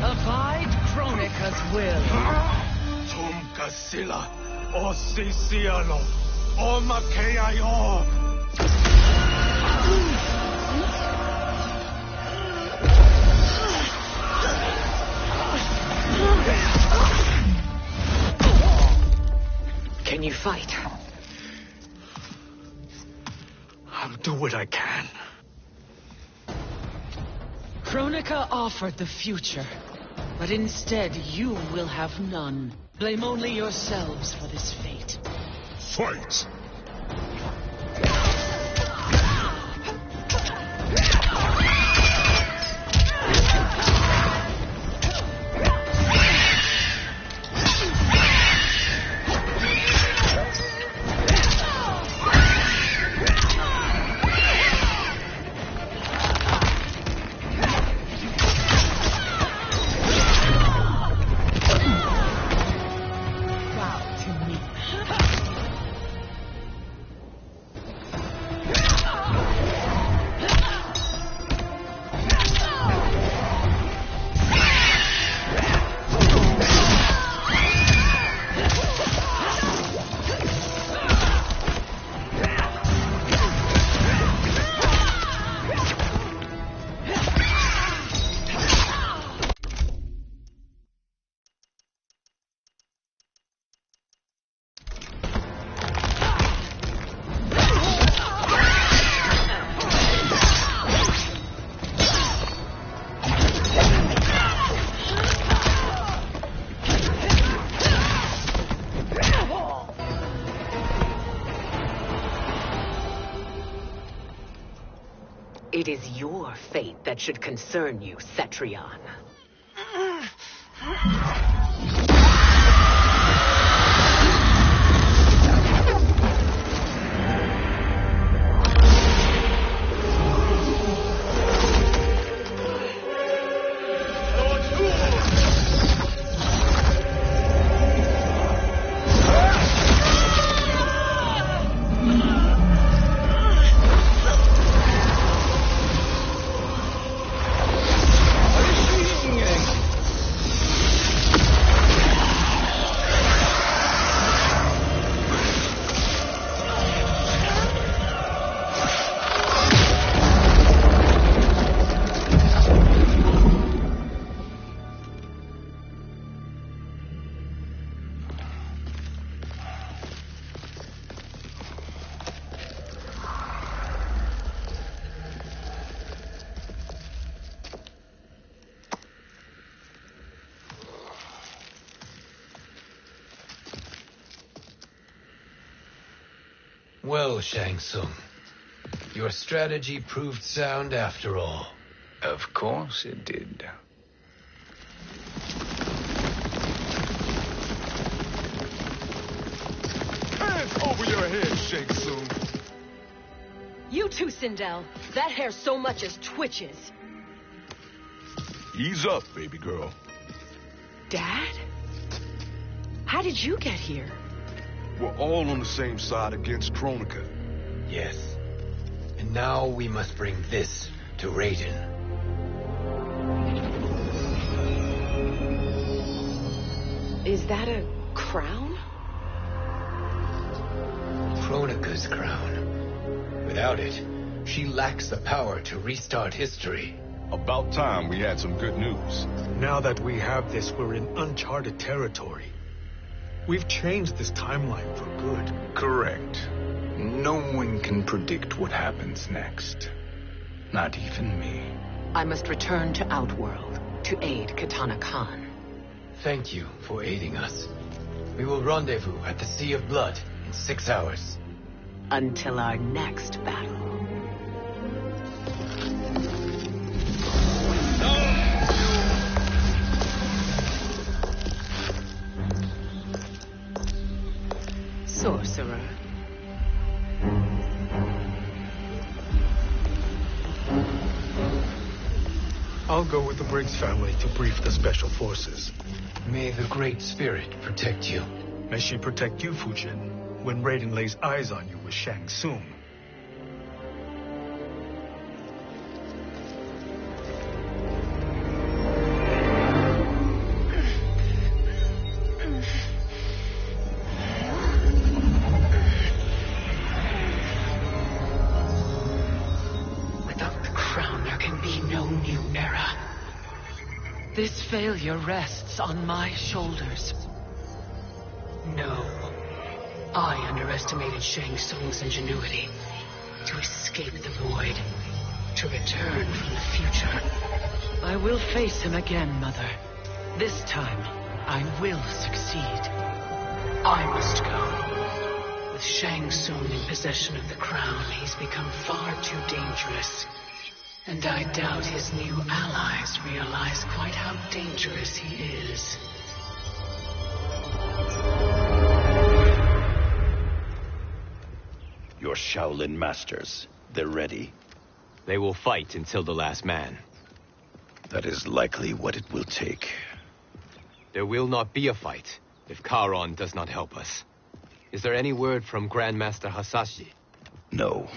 Abide Kronika's will. Sila, o Sisiano, o Makeayo. Can you fight? I'll do what I can. Kronika offered the future, but instead you will have none. Blame only yourselves for this fate. Fight! It is your fate that should concern you, Cetrion. Well, Shang Tsung, your strategy proved sound after all. Of course it did. Hands over your head, Shang Tsung. You too, Sindel. That hair so much as twitches. Ease up, baby girl. Dad? How did you get here? We're all on the same side against Kronika. Yes. And now we must bring this to Raiden. Is that a crown? Kronika's crown. Without it, she lacks the power to restart history. About time we had some good news. Now that we have this, we're in uncharted territory. We've changed this timeline for good. Correct. No one can predict what happens next. Not even me. I must return to Outworld to aid Katana Khan. Thank you for aiding us. We will rendezvous at the Sea of Blood in 6 hours. Until our next battle. Sorcerer. I'll go with the Briggs family to brief the special forces. May the Great Spirit protect you. May she protect you, Fujin, when Raiden lays eyes on you with Shang Tsung. This failure rests on my shoulders. No. I underestimated Shang Tsung's ingenuity. To escape the void. To return from the future. I will face him again, Mother. This time, I will succeed. I must go. With Shang Tsung in possession of the crown, he's become far too dangerous. And I doubt his new allies realize quite how dangerous he is. Your Shaolin masters, they're ready. They will fight until the last man. That is likely what it will take. There will not be a fight if Charon does not help us. Is there any word from Grandmaster Hasashi? No.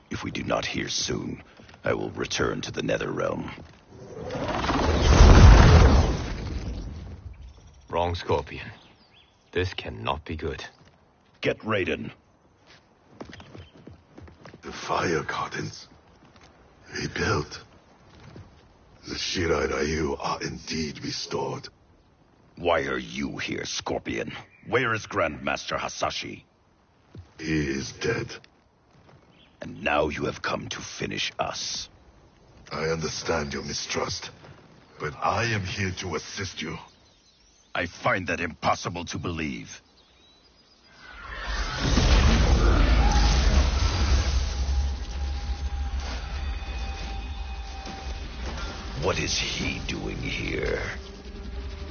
If we do not hear soon, I will return to the Netherrealm. Wrong, Scorpion. This cannot be good. Get Raiden. The fire gardens. Rebuilt. The Shirai Ryu are indeed restored. Why are you here, Scorpion? Where is Grandmaster Hasashi? He is dead. And now you have come to finish us. I understand your mistrust, but I am here to assist you. I find that impossible to believe. What is he doing here?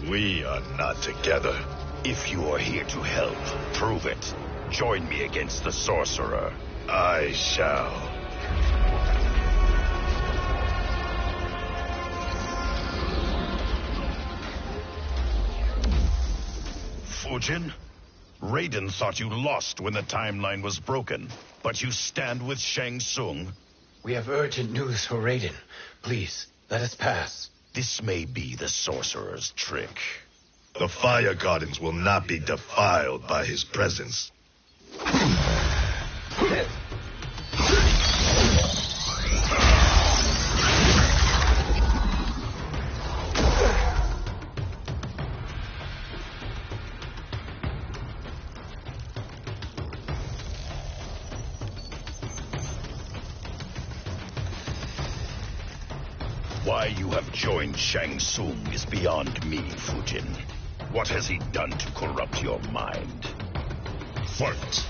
We are not together. If you are here to help, prove it. Join me against the sorcerer. I shall. Fujin? Raiden thought you lost when the timeline was broken, but you stand with Shang Tsung. We have urgent news for Raiden. Please, let us pass. This may be the sorcerer's trick. The Fire Gardens will not be defiled by his presence. Why you have joined Shang Tsung is beyond me, Fujin. What has he done to corrupt your mind? Fight!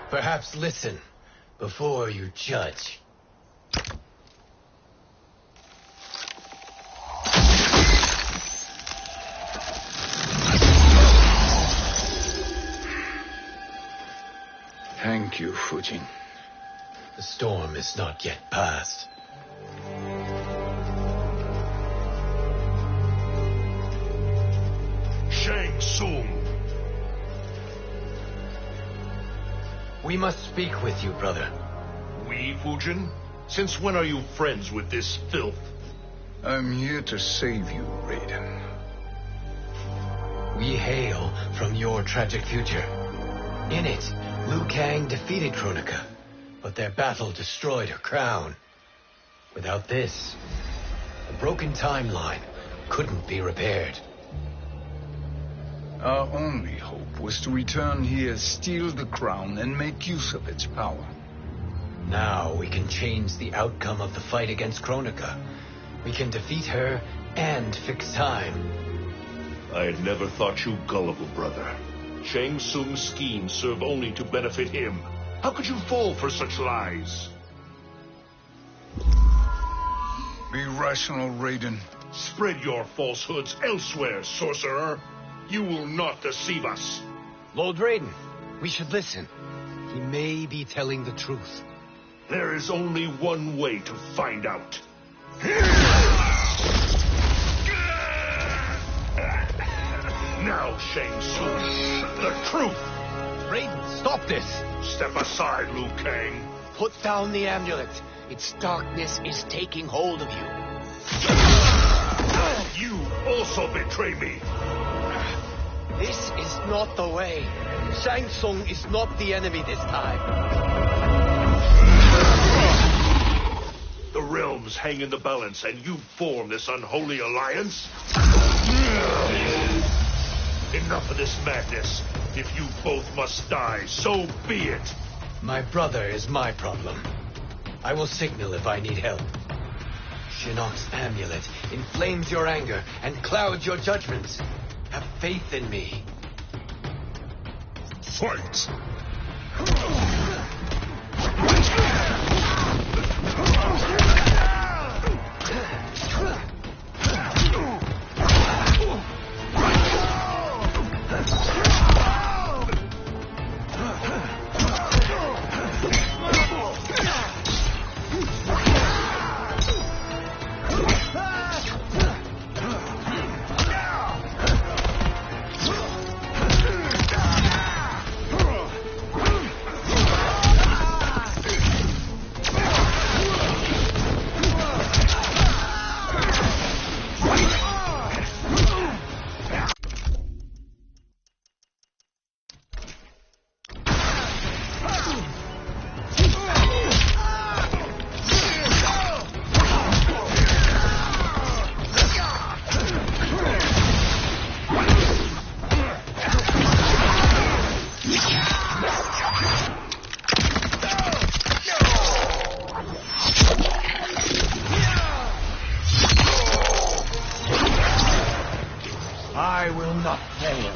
Perhaps listen before you judge. Thank you, Fujin. The storm is not yet past. Shang Tsung! We must speak with you, brother. We, Fujin? Since when are you friends with this filth? I'm here to save you, Raiden. We hail from your tragic future. In it, Liu Kang defeated Kronika, but their battle destroyed her crown. Without this, the broken timeline couldn't be repaired. Our only hope was to return here, steal the crown, and make use of its power. Now we can change the outcome of the fight against Kronika. We can defeat her and fix time. I had never thought you gullible, brother. Shang Tsung's schemes serve only to benefit him. How could you fall for such lies? Be rational, Raiden. Spread your falsehoods elsewhere, sorcerer. You will not deceive us. Lord Raiden, we should listen. He may be telling the truth. There is only one way to find out. Now, Shang Tsung, the truth! Raiden, stop this! Step aside, Liu Kang. Put down the amulet. Its darkness is taking hold of you. You also betray me. This is not the way. Shang Tsung is not the enemy this time. The realms hang in the balance, and you form this unholy alliance? Enough of this madness. If you both must die, so be it. My brother is my problem. I will signal if I need help. Shinnok's amulet inflames your anger and clouds your judgments. Have faith in me. Fight! I will not fail.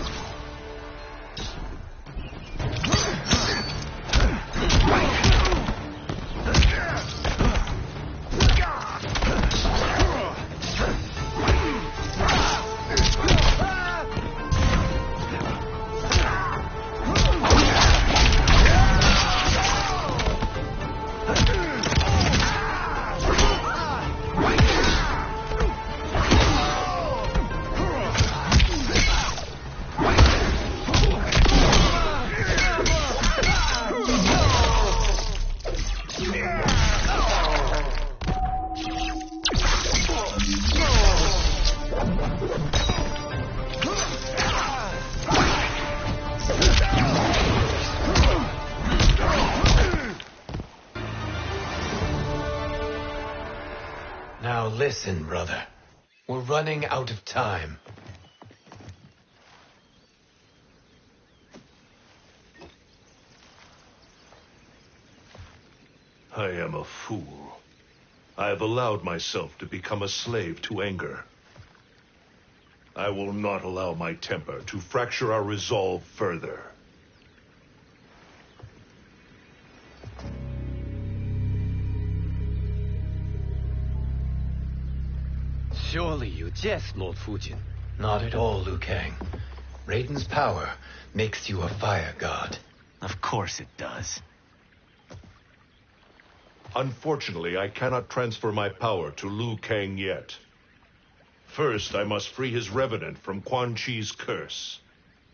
Now listen, brother. We're running out of time. I am a fool. I have allowed myself to become a slave to anger. I will not allow my temper to fracture our resolve further. Surely you jest, Lord Fujin. Not at all, Liu Kang. Raiden's power makes you a fire god. Of course it does. Unfortunately, I cannot transfer my power to Liu Kang yet. First, I must free his revenant from Quan Chi's curse.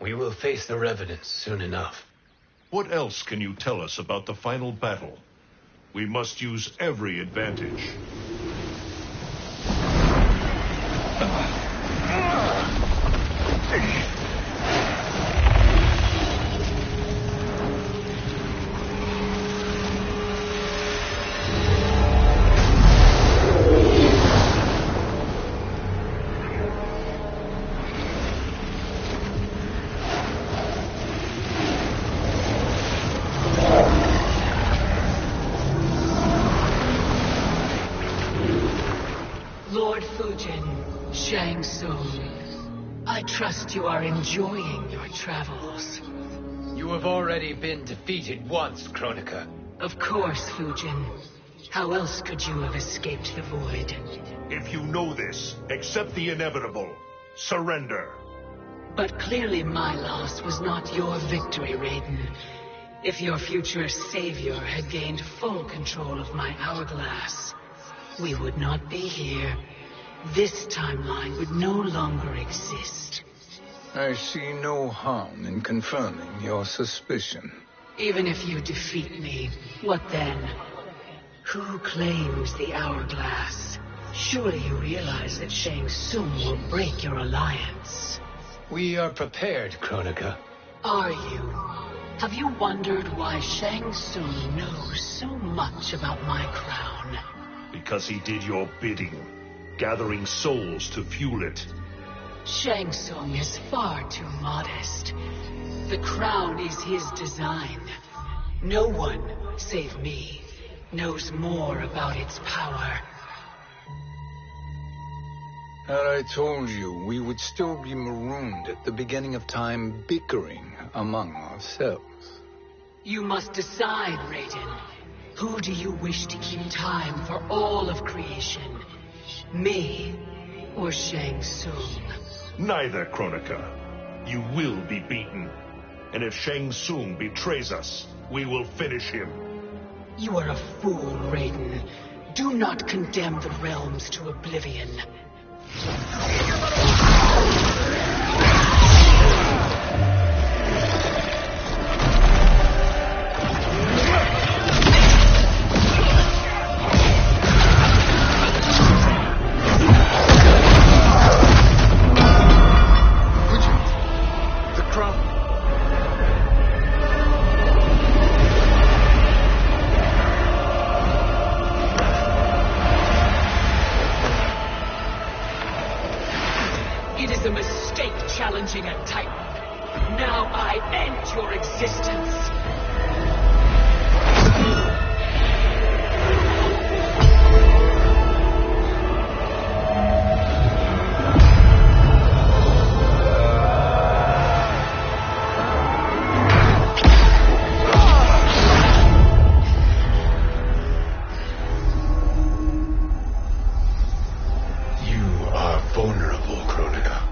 We will face the revenants soon enough. What else can you tell us about the final battle? We must use every advantage. Lord Fujin, Shang Tsung, I trust you are enjoying your travels. You have already been defeated once, Kronika. Of course, Fujin. How else could you have escaped the void? If you know this, accept the inevitable. Surrender. But clearly my loss was not your victory, Raiden. If your future savior had gained full control of my hourglass, we would not be here. This timeline would no longer exist. I see no harm in confirming your suspicion. Even if you defeat me, what then? Who claims the hourglass? Surely you realize that Shang Tsung will break your alliance. We are prepared, Kronika. Are you? Have you wondered why Shang Tsung knows so much about my crown? Because he did your bidding, gathering souls to fuel it. Shang Tsung is far too modest. The crown is his design. No one, save me, knows more about its power. Had I told you, we would still be marooned at the beginning of time, bickering among ourselves. You must decide, Raiden. Who do you wish to keep time for all of creation? Me or Shang Tsung? Neither, Kronika. You will be beaten. And if Shang Tsung betrays us, we will finish him. You are a fool, Raiden. Do not condemn the realms to oblivion. It is a mistake challenging a Titan. Now I end your existence. You are vulnerable, Kronika.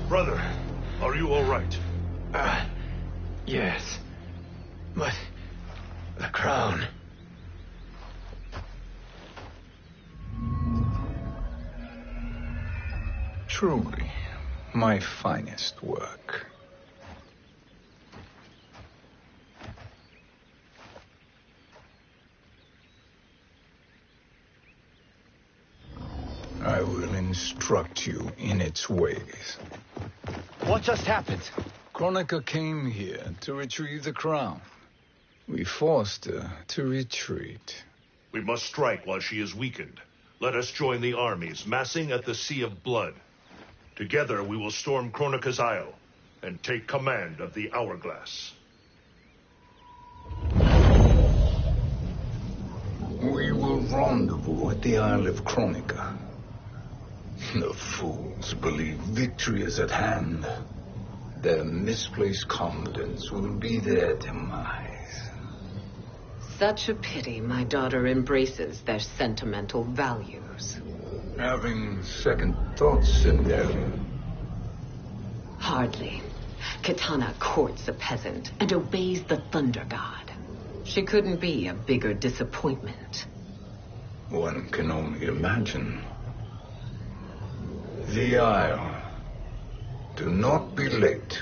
Brother, are you all right? Yes. But the crown. Truly, my finest work. I will instruct you in its ways. What just happened? Kronika came here to retrieve the crown. We forced her to retreat. We must strike while she is weakened. Let us join the armies, massing at the Sea of Blood. Together we will storm Kronika's Isle and take command of the Hourglass. We will rendezvous at the Isle of Kronika. The fools believe victory is at hand. Their misplaced confidence will be their demise. Such a pity my daughter embraces their sentimental values. Having second thoughts, Cinderella? Hardly. Kitana courts a peasant and obeys the Thunder God. She couldn't be a bigger disappointment. One can only imagine. The Isle. Do not be late.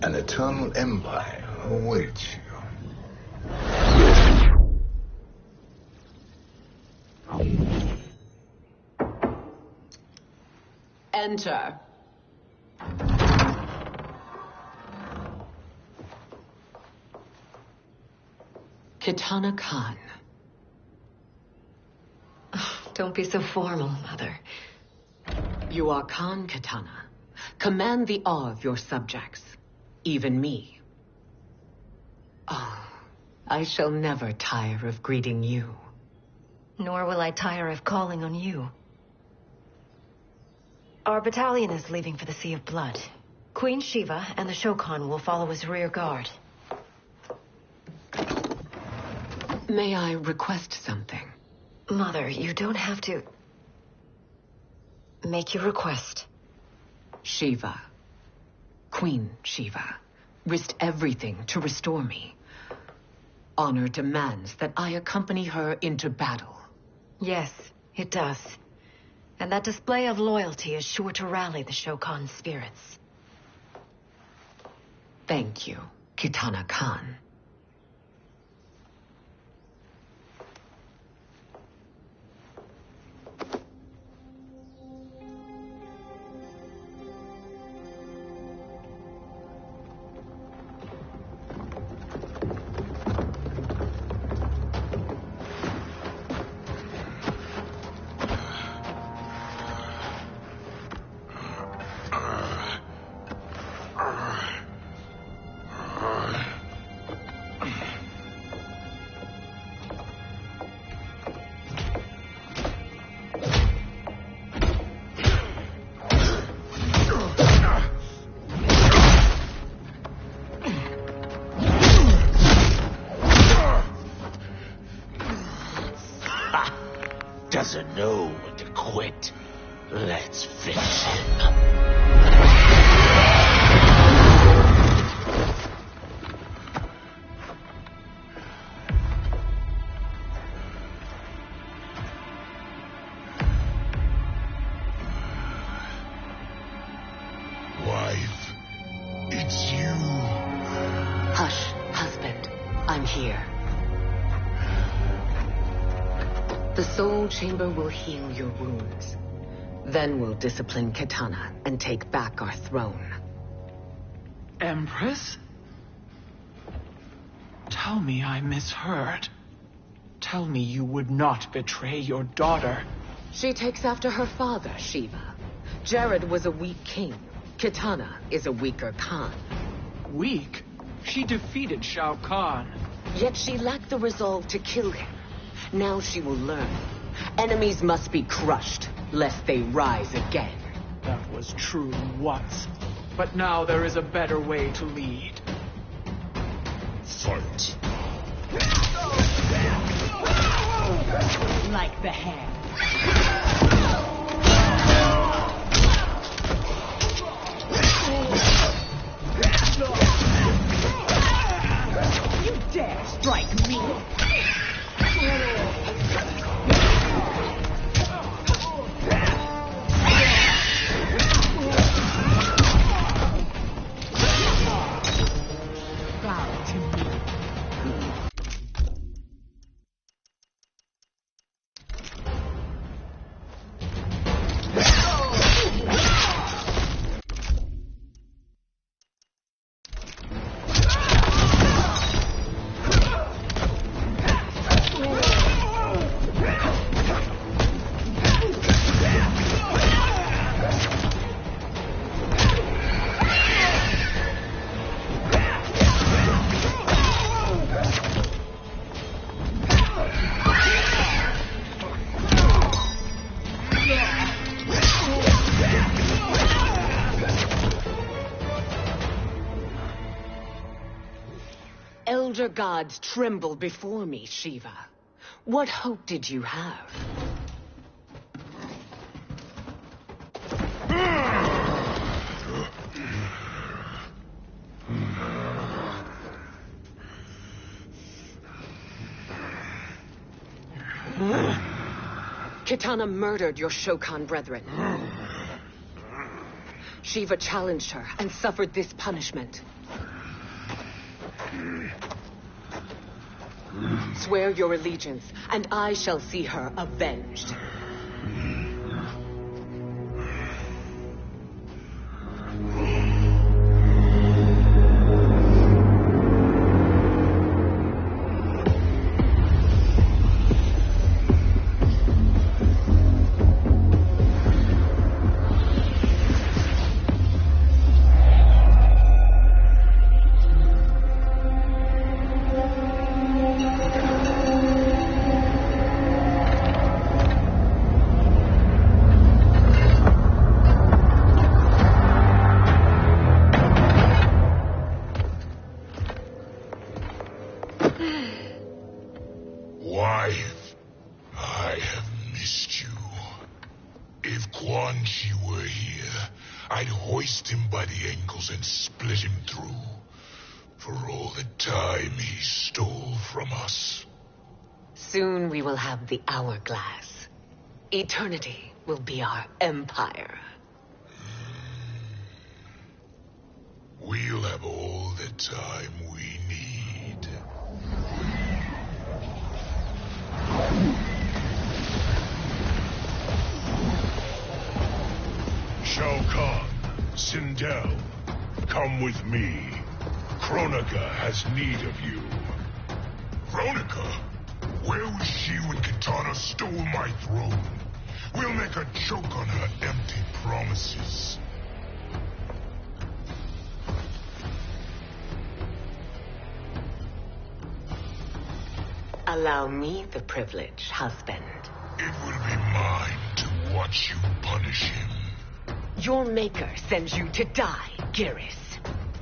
An eternal empire awaits you. Enter. Kitana Khan. Oh, don't be so formal, Mother. You are Khan Kitana. Command the awe of your subjects, even me. Oh, I shall never tire of greeting you. Nor will I tire of calling on you. Our battalion is leaving for the Sea of Blood. Queen Shiva and the Shokan will follow as rear guard. May I request something? Mother, you don't have to... make your request. Shiva, Queen Shiva, risked everything to restore me. Honor demands that I accompany her into battle. Yes, it does. And that display of loyalty is sure to rally the Shokan's spirits. Thank you, Kitana Khan. Doesn't know when to quit. Let's finish him. Wife, it's you. Hush, husband. I'm here. The Soul Chamber will heal your wounds. Then we'll discipline Kitana and take back our throne. Empress? Tell me I misheard. Tell me you would not betray your daughter. She takes after her father, Shiva. Jared was a weak king. Kitana is a weaker Khan. Weak? She defeated Shao Kahn. Yet she lacked the resolve to kill him. Now she will learn. Enemies must be crushed, lest they rise again. That was true once. But now there is a better way to lead. Fight. Like the hand. You dare strike me? Bow to me. Elder gods tremble before me, Shiva. What hope did you have? Kitana murdered your Shokan brethren. Shiva challenged her and suffered this punishment. Swear your allegiance, and I shall see her avenged. by the ankles and split him through. For all the time he stole from us. Soon we will have the hourglass. Eternity will be our empire. We'll have all the time we need. Shao Kahn, Sindel, come with me. Kronika has need of you. Kronika? Where was she when Katana stole my throne? We'll make a joke on her empty promises. Allow me the privilege, husband. It will be mine to watch you punish him. Your maker sends you to die, Garrus.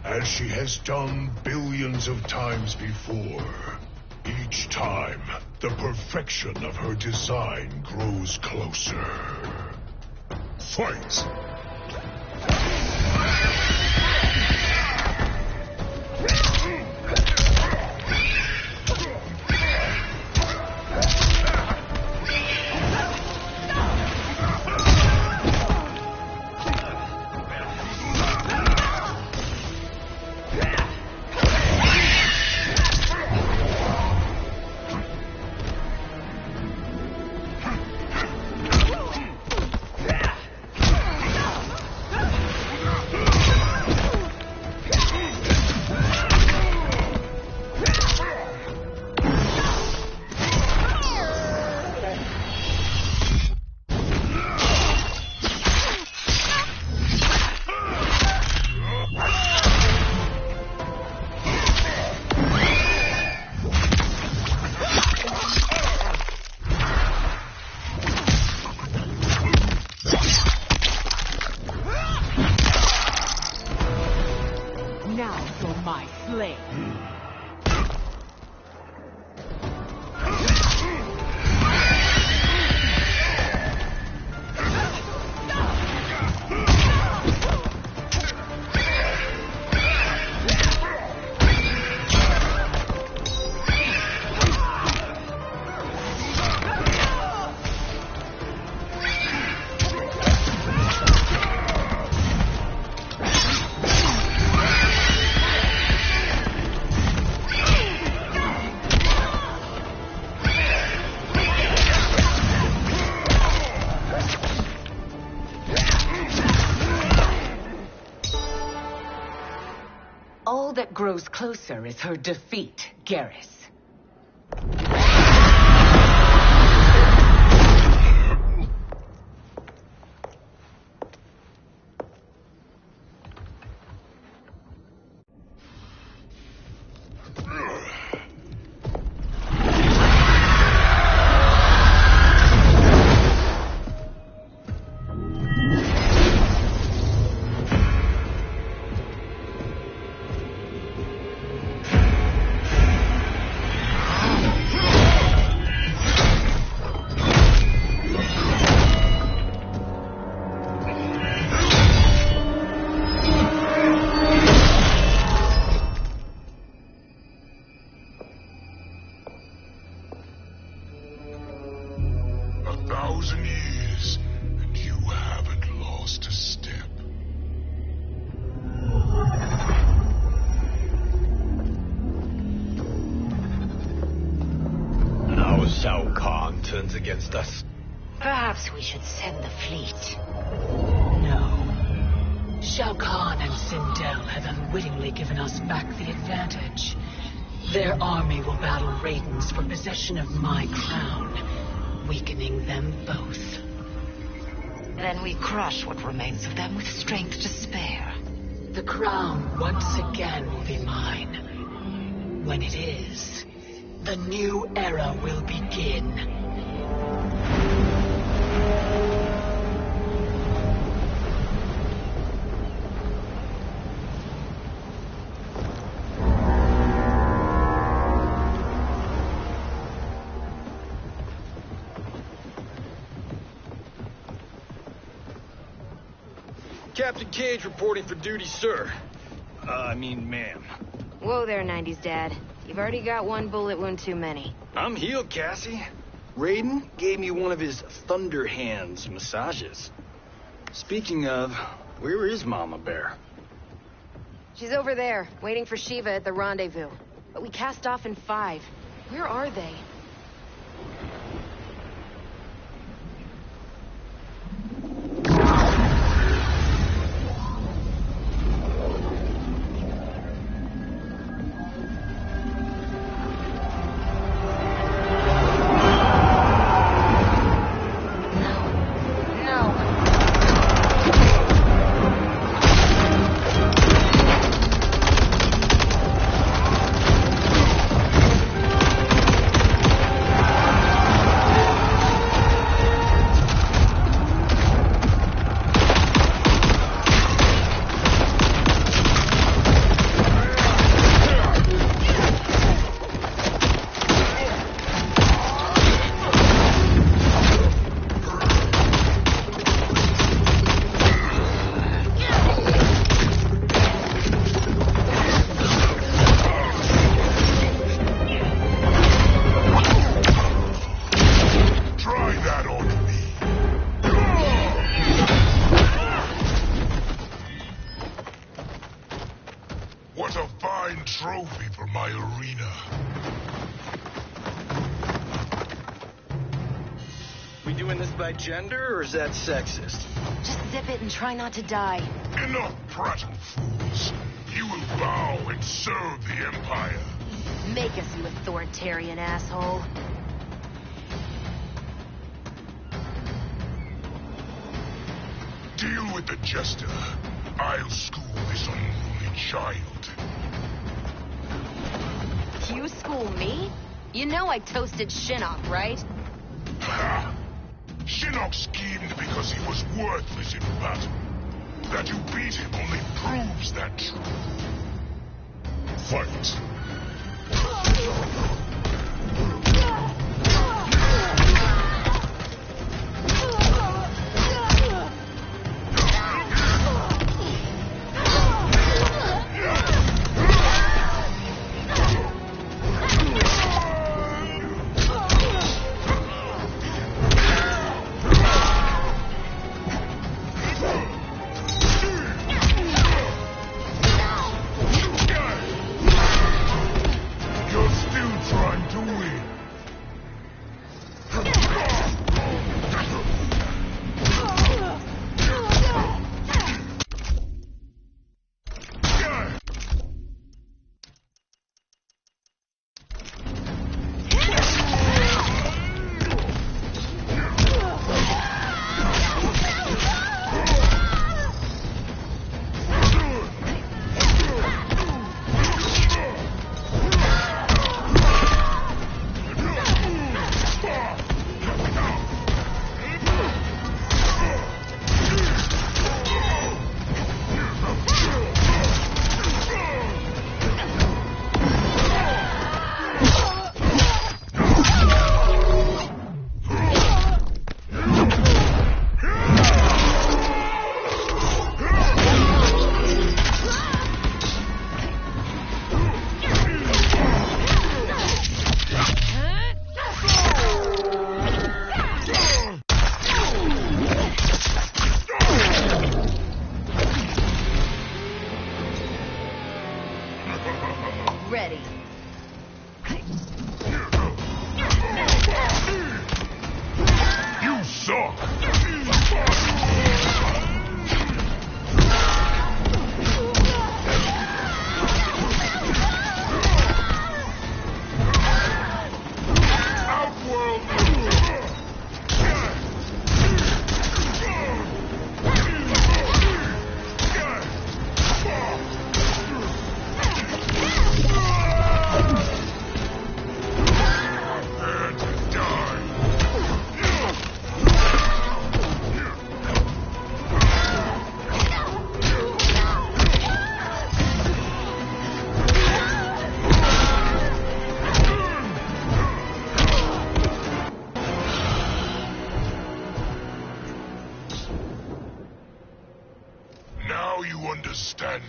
As she has done billions of times before. Each time, the perfection of her design grows closer. Fight! All that grows closer is her defeat, Garrus. Shao Kahn turns against us. Perhaps we should send the fleet. No. Shao Kahn and Sindel have unwittingly given us back the advantage. Their army will battle Raiden's for possession of my crown, weakening them both. Then we crush what remains of them with strength to spare. The crown once again will be mine. When it is, the new era will begin. Captain Cage reporting for duty, sir. I mean, ma'am. Whoa there, 90s Dad. You've already got one bullet wound too many. I'm healed, Cassie. Raiden gave me one of his Thunder Hands massages. Speaking of, where is Mama Bear? She's over there, waiting for Shiva at the rendezvous. But we cast off in 5. Where are they? What a fine trophy for my arena. We doing this by gender, or is that sexist? Just zip it and try not to die. Enough prattle, fools. You will bow and serve the Empire. Make us, you authoritarian asshole. Deal with the jester. I'll school this unruly child. You school me? You know I toasted Shinnok, right? Ha! Shinnok schemed because he was worthless in battle. That you beat him only proves that truth. Fight. Ready. You suck!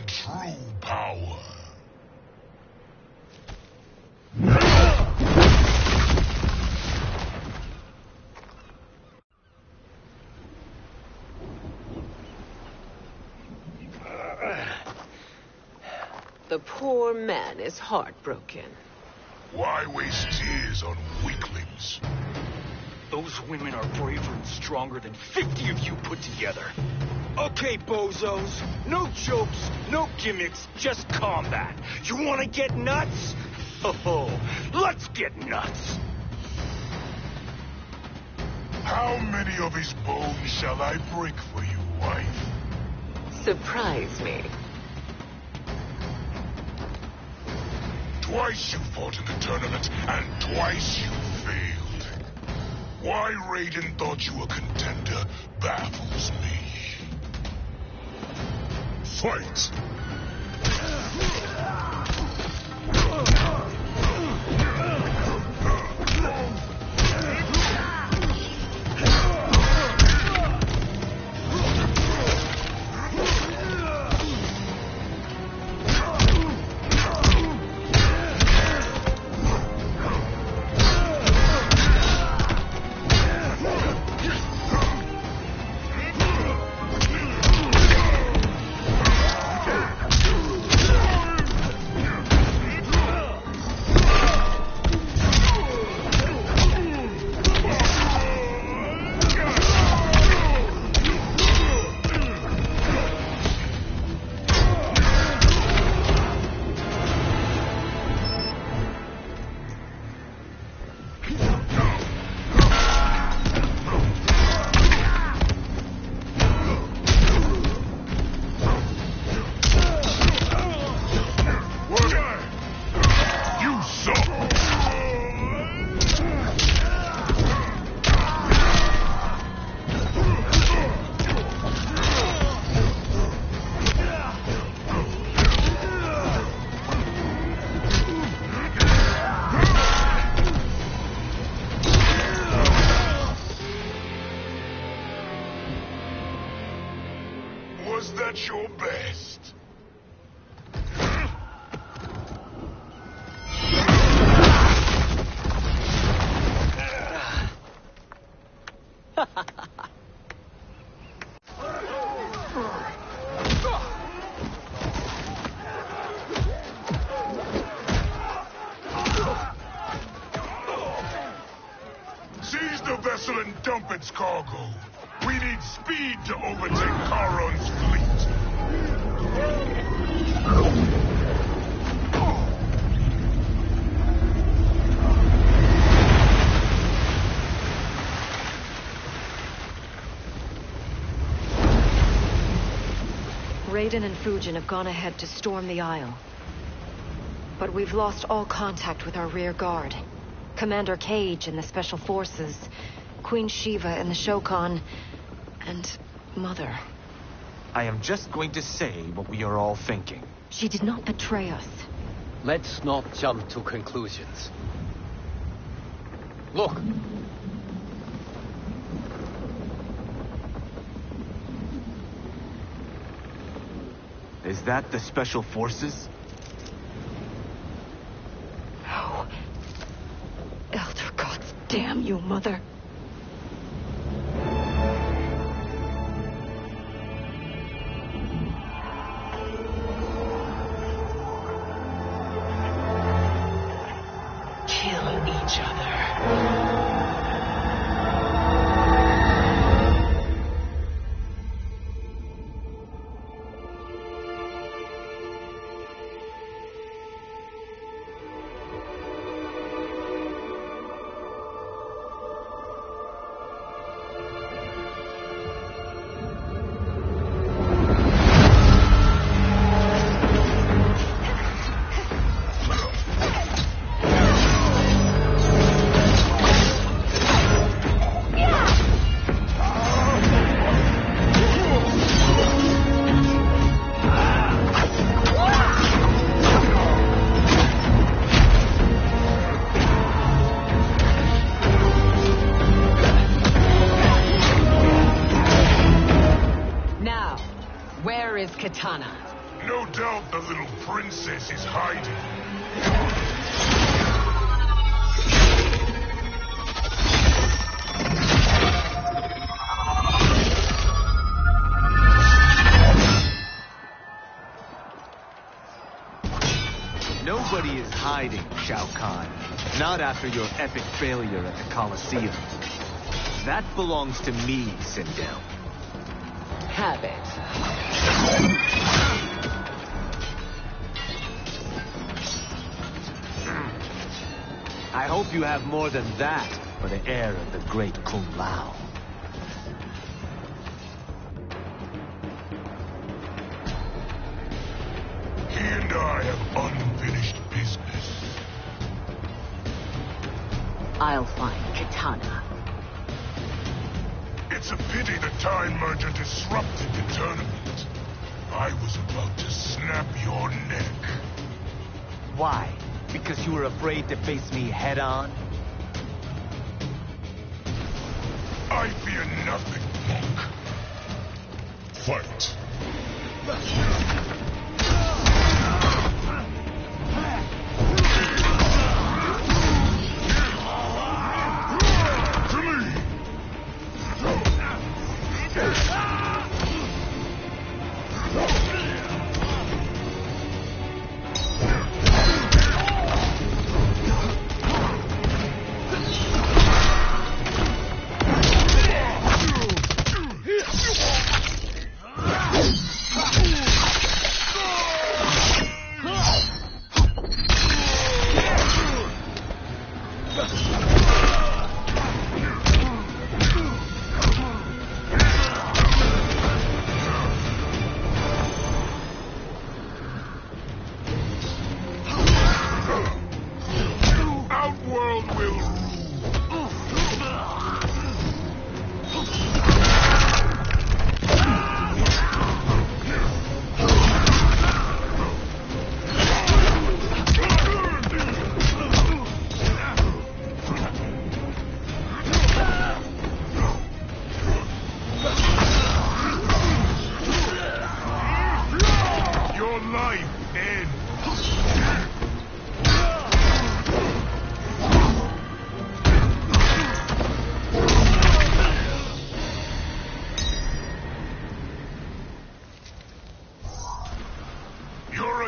true power. The poor man is heartbroken. Why waste tears on weaklings? Those women are braver and stronger than 50 of you put together. Okay, bozos. No jokes, no gimmicks, just combat. You want to get nuts? Oh, let's get nuts. How many of his bones shall I break for you, wife? Surprise me. Twice you fought in the tournament, and twice you failed. Why Raiden thought you a contender baffles me. Fight! Was that your best? Seize the vessel and dump its cargo. We need speed to overtake Charon's fleet. Raiden and Fujin have gone ahead to storm the Isle. But we've lost all contact with our rear guard. Commander Cage and the Special Forces, Queen Shiva and the Shokan, and Mother. I am just going to say what we are all thinking. She did not betray us. Let's not jump to conclusions. Look! Is that the Special Forces? No. Elder gods damn you, Mother. Kill each other. doubt the little princess is hiding. Nobody is hiding, Shao Kahn. Not after your epic failure at the Colosseum. That belongs to me, Sindel. Have it. I hope you have more than that for the heir of the great Kung Lao. He and I have unfinished business. I'll find Kitana. It's a pity the Time Merger disrupted the tournament. I was about to snap your neck. Why? Because you were afraid to face me head-on? I fear nothing, monk. Fight.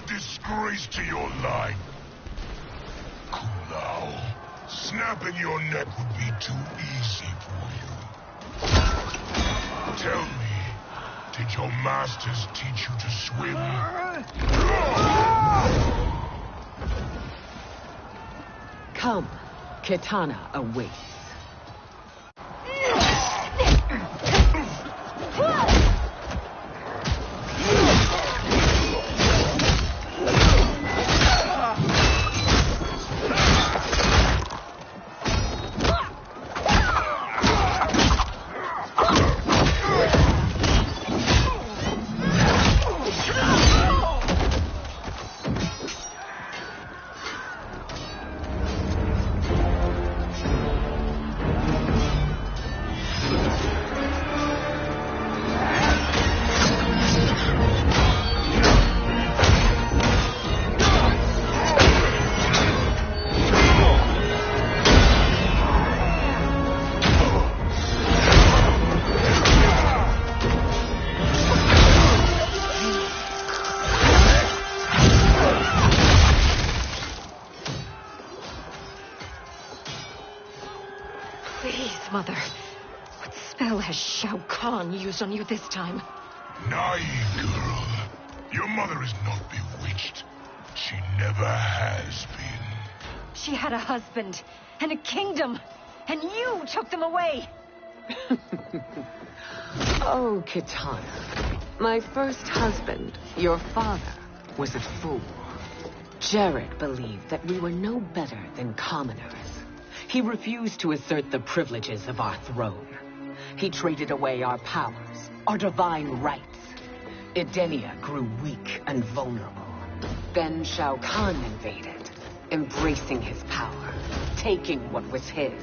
Disgrace to your line. Kung Lao, snapping your neck would be too easy for you. Tell me, did your masters teach you to swim? Come, Kitana awaits. Please, Mother. What spell has Shao Kahn used on you this time? Naive girl. Your mother is not bewitched. She never has been. She had a husband and a kingdom, and you took them away. Oh, Kitana. My first husband, your father, was a fool. Jared believed that we were no better than commoners. He refused to assert the privileges of our throne. He traded away our powers, our divine rights. Edenia grew weak and vulnerable. Then Shao Kahn invaded, embracing his power, taking what was his.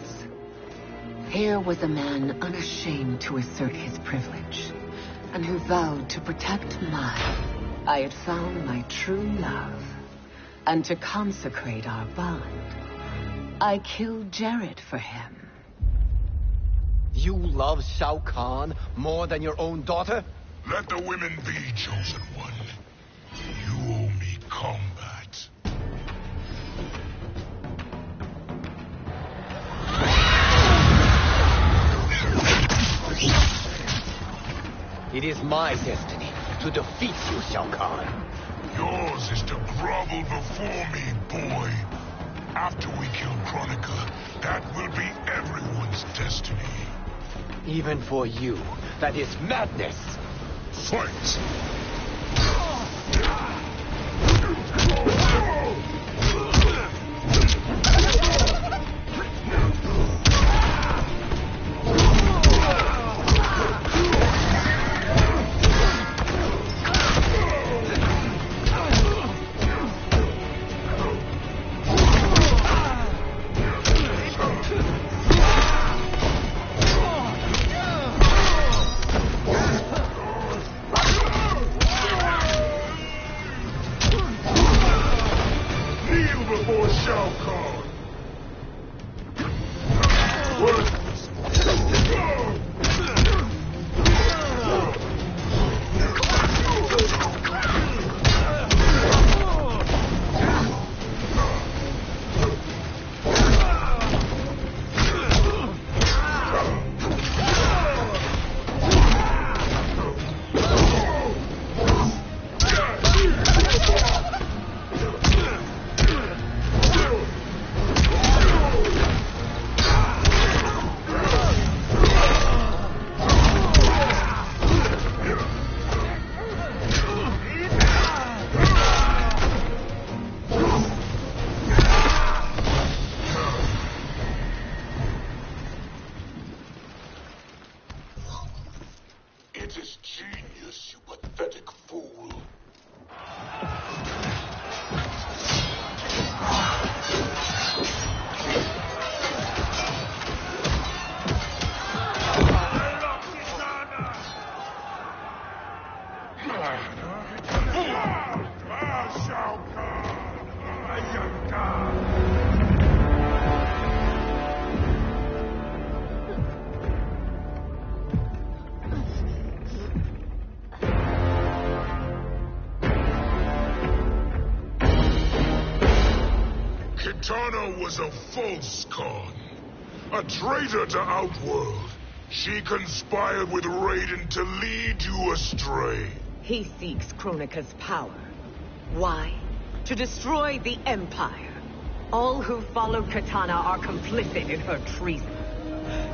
Here was a man unashamed to assert his privilege, and who vowed to protect mine I had found my true love. And to consecrate our bond, I killed Jared for him. You love Shao Kahn more than your own daughter? Let the women be, Chosen One. You owe me combat. It is my destiny to defeat you, Shao Kahn. Yours is to grovel before me, boy. After we kill Kronika, that will be everyone's destiny. Even for you, that is madness. Fight! Before Shao Kahn. It is genius, you pathetic fool. Shao Kahn, my young god. Kitana was a false Khan, a traitor to Outworld. She conspired with Raiden to lead you astray. He seeks Kronika's power. Why? To destroy the Empire. All who follow Kitana are complicit in her treason.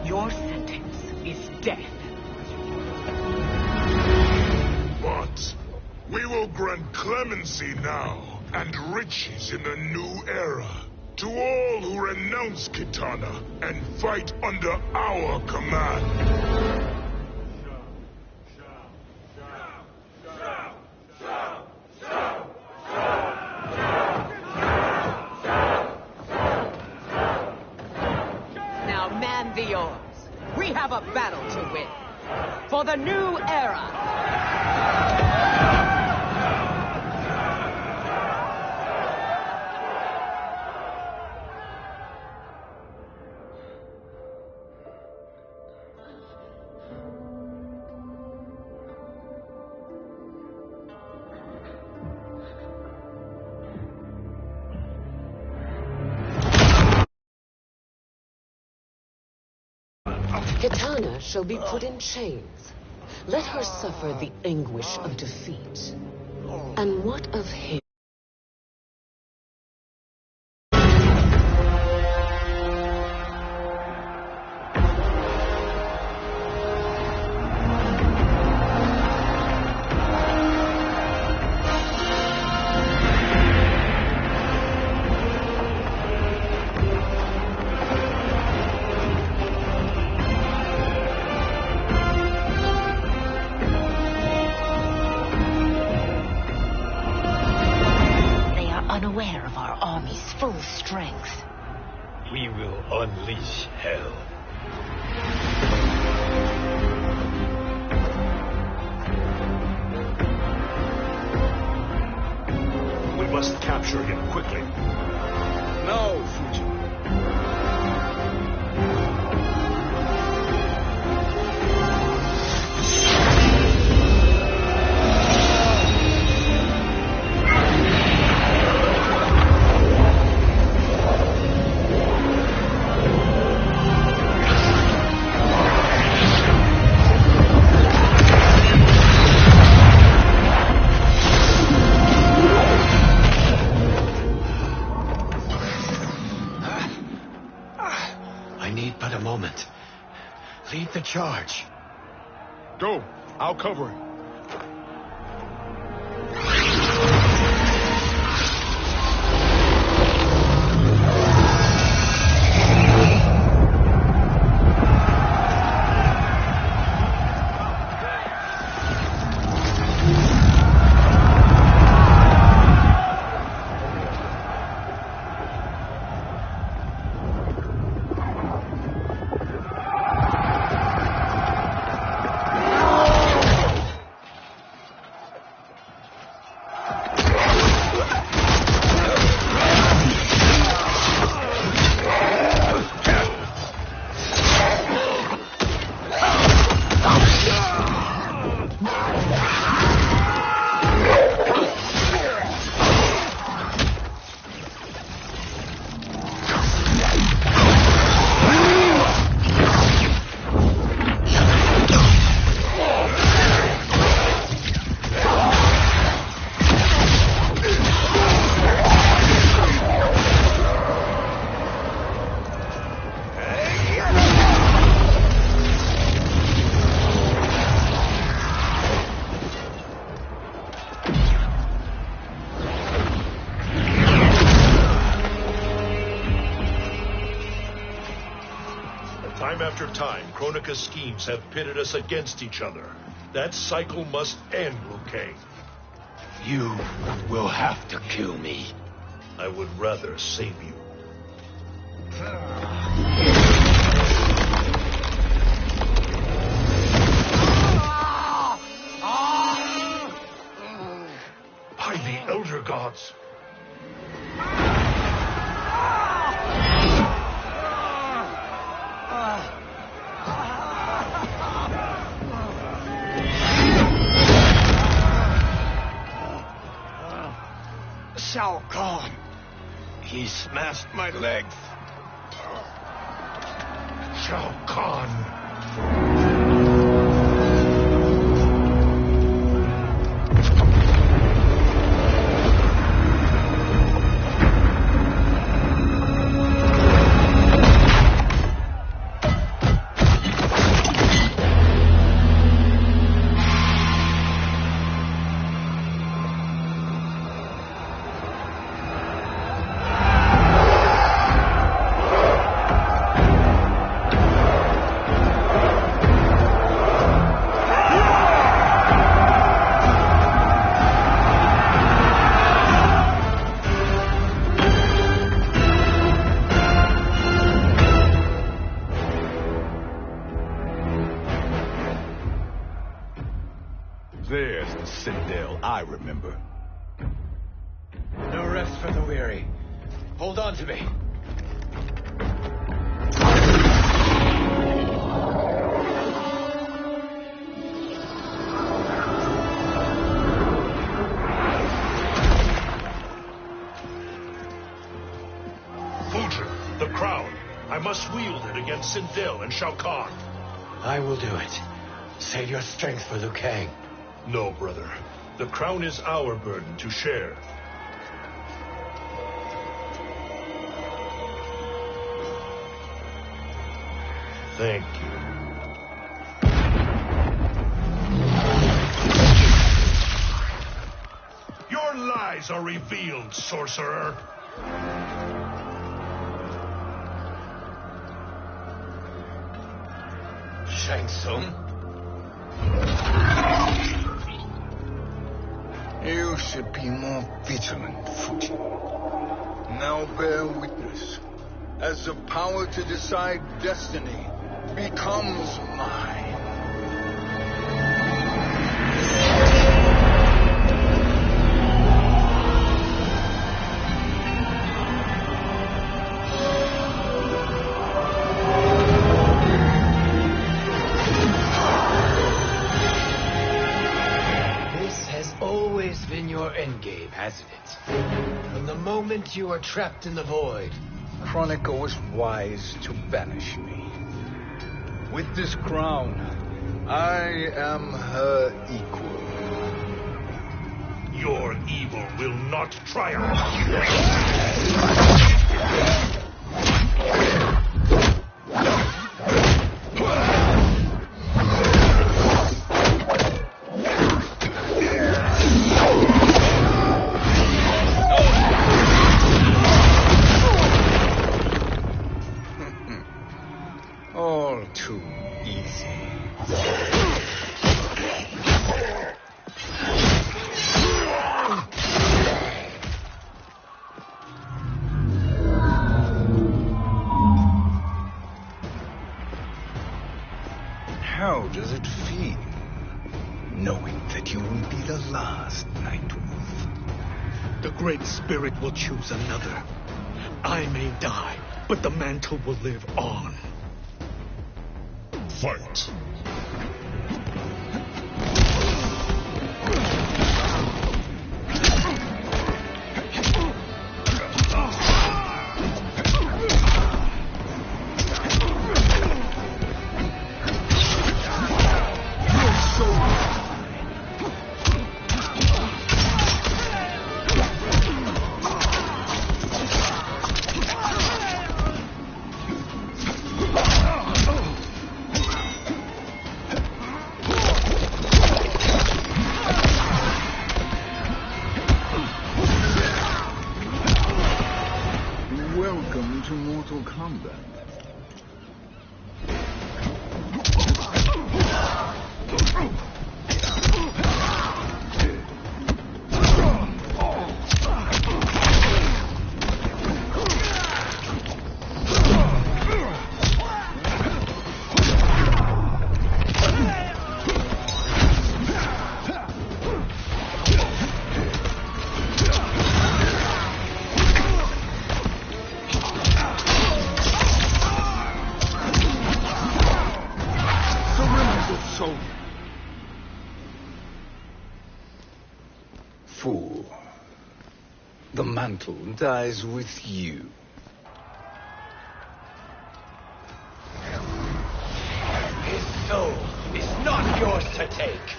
Your sentence is death. But we will grant clemency now and riches in the new era to all who renounce Kitana and fight under our command. Now man the oars. We have a battle to win. For the new era. Kitana shall be put in chains. Let her suffer the anguish of defeat. And what of him? Unaware of our army's full strength. We will unleash hell. must capture him quickly. No, Fujin. Lead the charge. Go. I'll cover him. Time after time, Kronika's schemes have pitted us against each other. That cycle must end, Liu Kang. You will have to kill me. I would rather save you. By the Elder Gods! Shao Kahn! He smashed my legs. Shao Kahn! There's the citadel I remember. No rest for the weary. Hold on to me. Fujin, the crown. I must wield it against Sindel and Shao Kahn. I will do it. Save your strength for Liu Kang. No, brother. The crown is our burden to share. Thank you. Your lies are revealed, sorcerer. Shang Tsung? You should be more vigilant, Fujin. Now bear witness. As the power to decide destiny becomes mine. From the moment you were trapped in the void. Kronika was wise to banish me. With this crown, I am her equal. Your evil will not triumph. All too easy. How does it feel, knowing that you will be the last Nightwolf? The Great Spirit will choose another. I may die, but the mantle will live on. Fight. Welcome to Mortal Kombat. Fool. The mantle dies with you. His soul is not yours to take.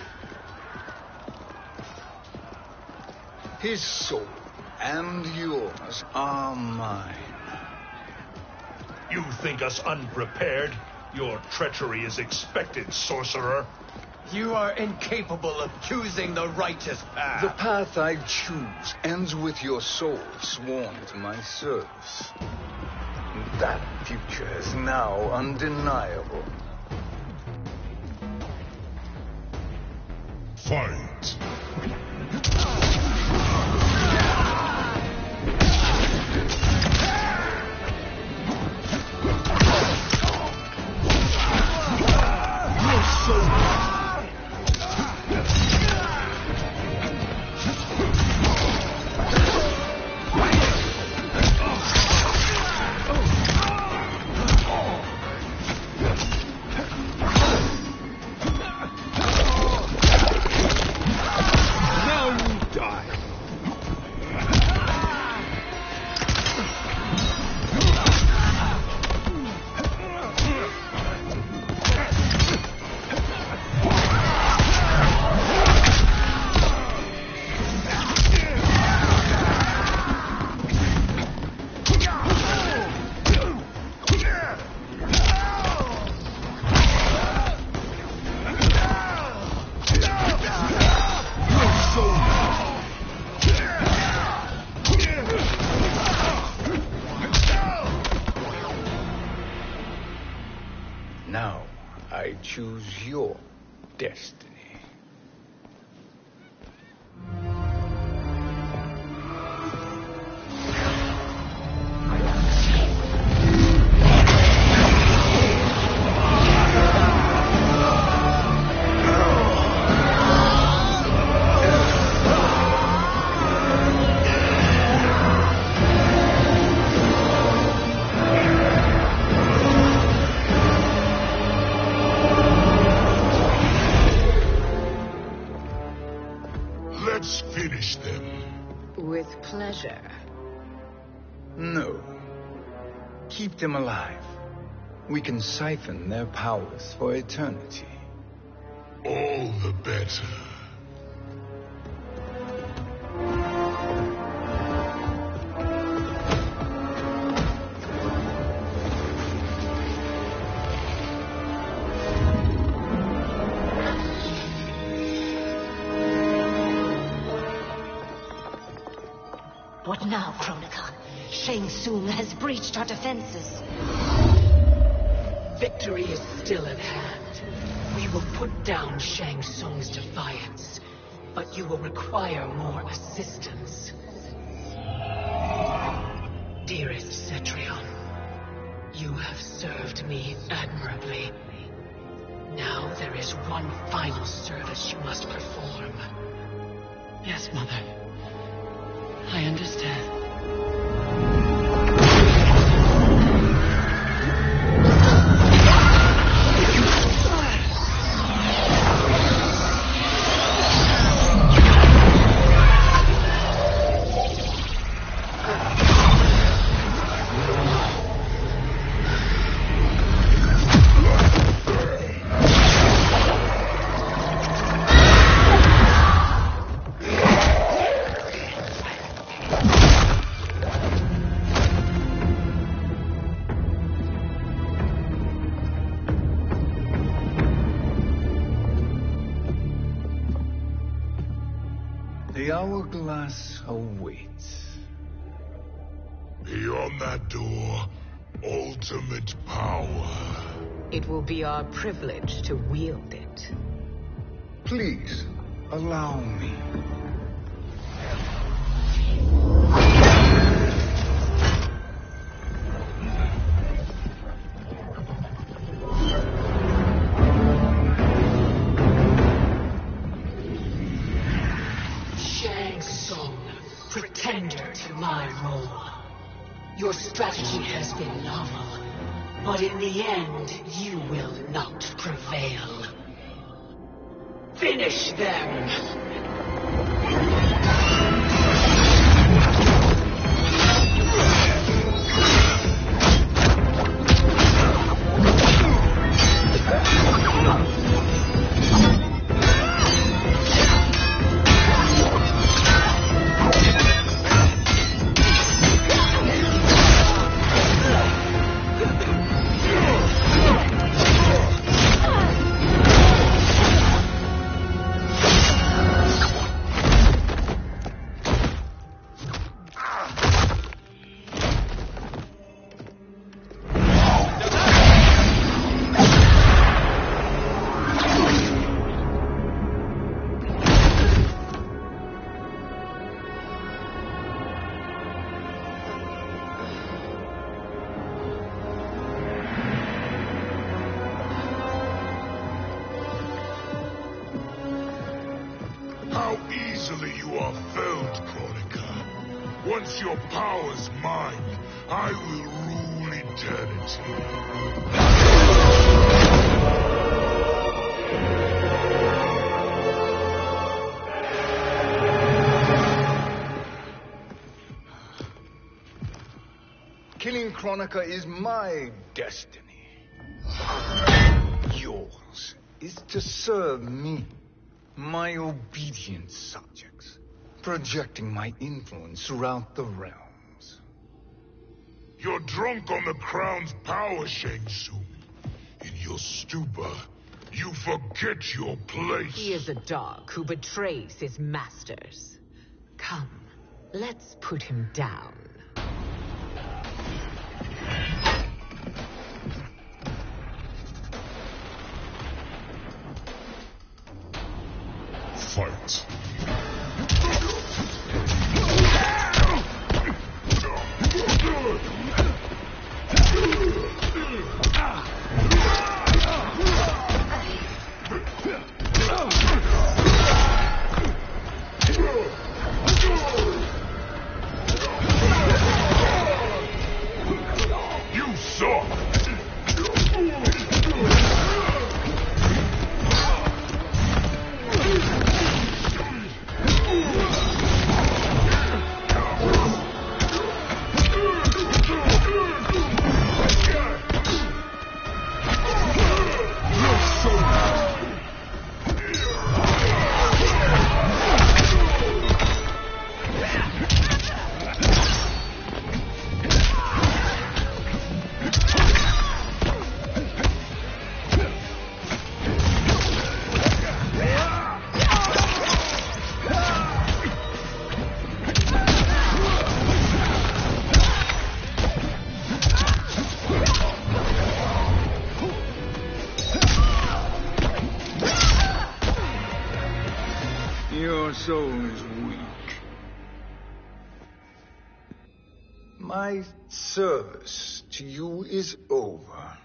His soul and yours are mine. You think us unprepared? Your treachery is expected, sorcerer. You are incapable of choosing the righteous path. The path I choose ends with your soul sworn to my service. That future is now undeniable. Fight. Now, I choose your destiny. Let's finish them. With pleasure. No. Keep them alive. We can siphon their powers for eternity. All the better. What now, Kronika? Shang Tsung has breached our defenses. Victory is still at hand. We will put down Shang Tsung's defiance, but you will require more assistance. Dearest Cetrion, you have served me admirably. Now there is one final service you must perform. Yes, Mother. I understand. The hourglass awaits. Beyond that door, ultimate power. It will be our privilege to wield it. Please, allow me. Shang Tsung, pretender to my role. Your strategy has been novel, but in the end, you will not prevail. Finish them! How easily you are felled, Kronika. Once your power's mine, I will rule eternity. Killing Kronika is my destiny. Yours is to serve me, my obedient subjects, projecting my influence throughout the realms. You're drunk on the crown's power, Shang Tsung. In your stupor, you forget your place. He is a dog who betrays his masters. Come, let's put him down. Fight. You suck! soul is weak. My service to you is over.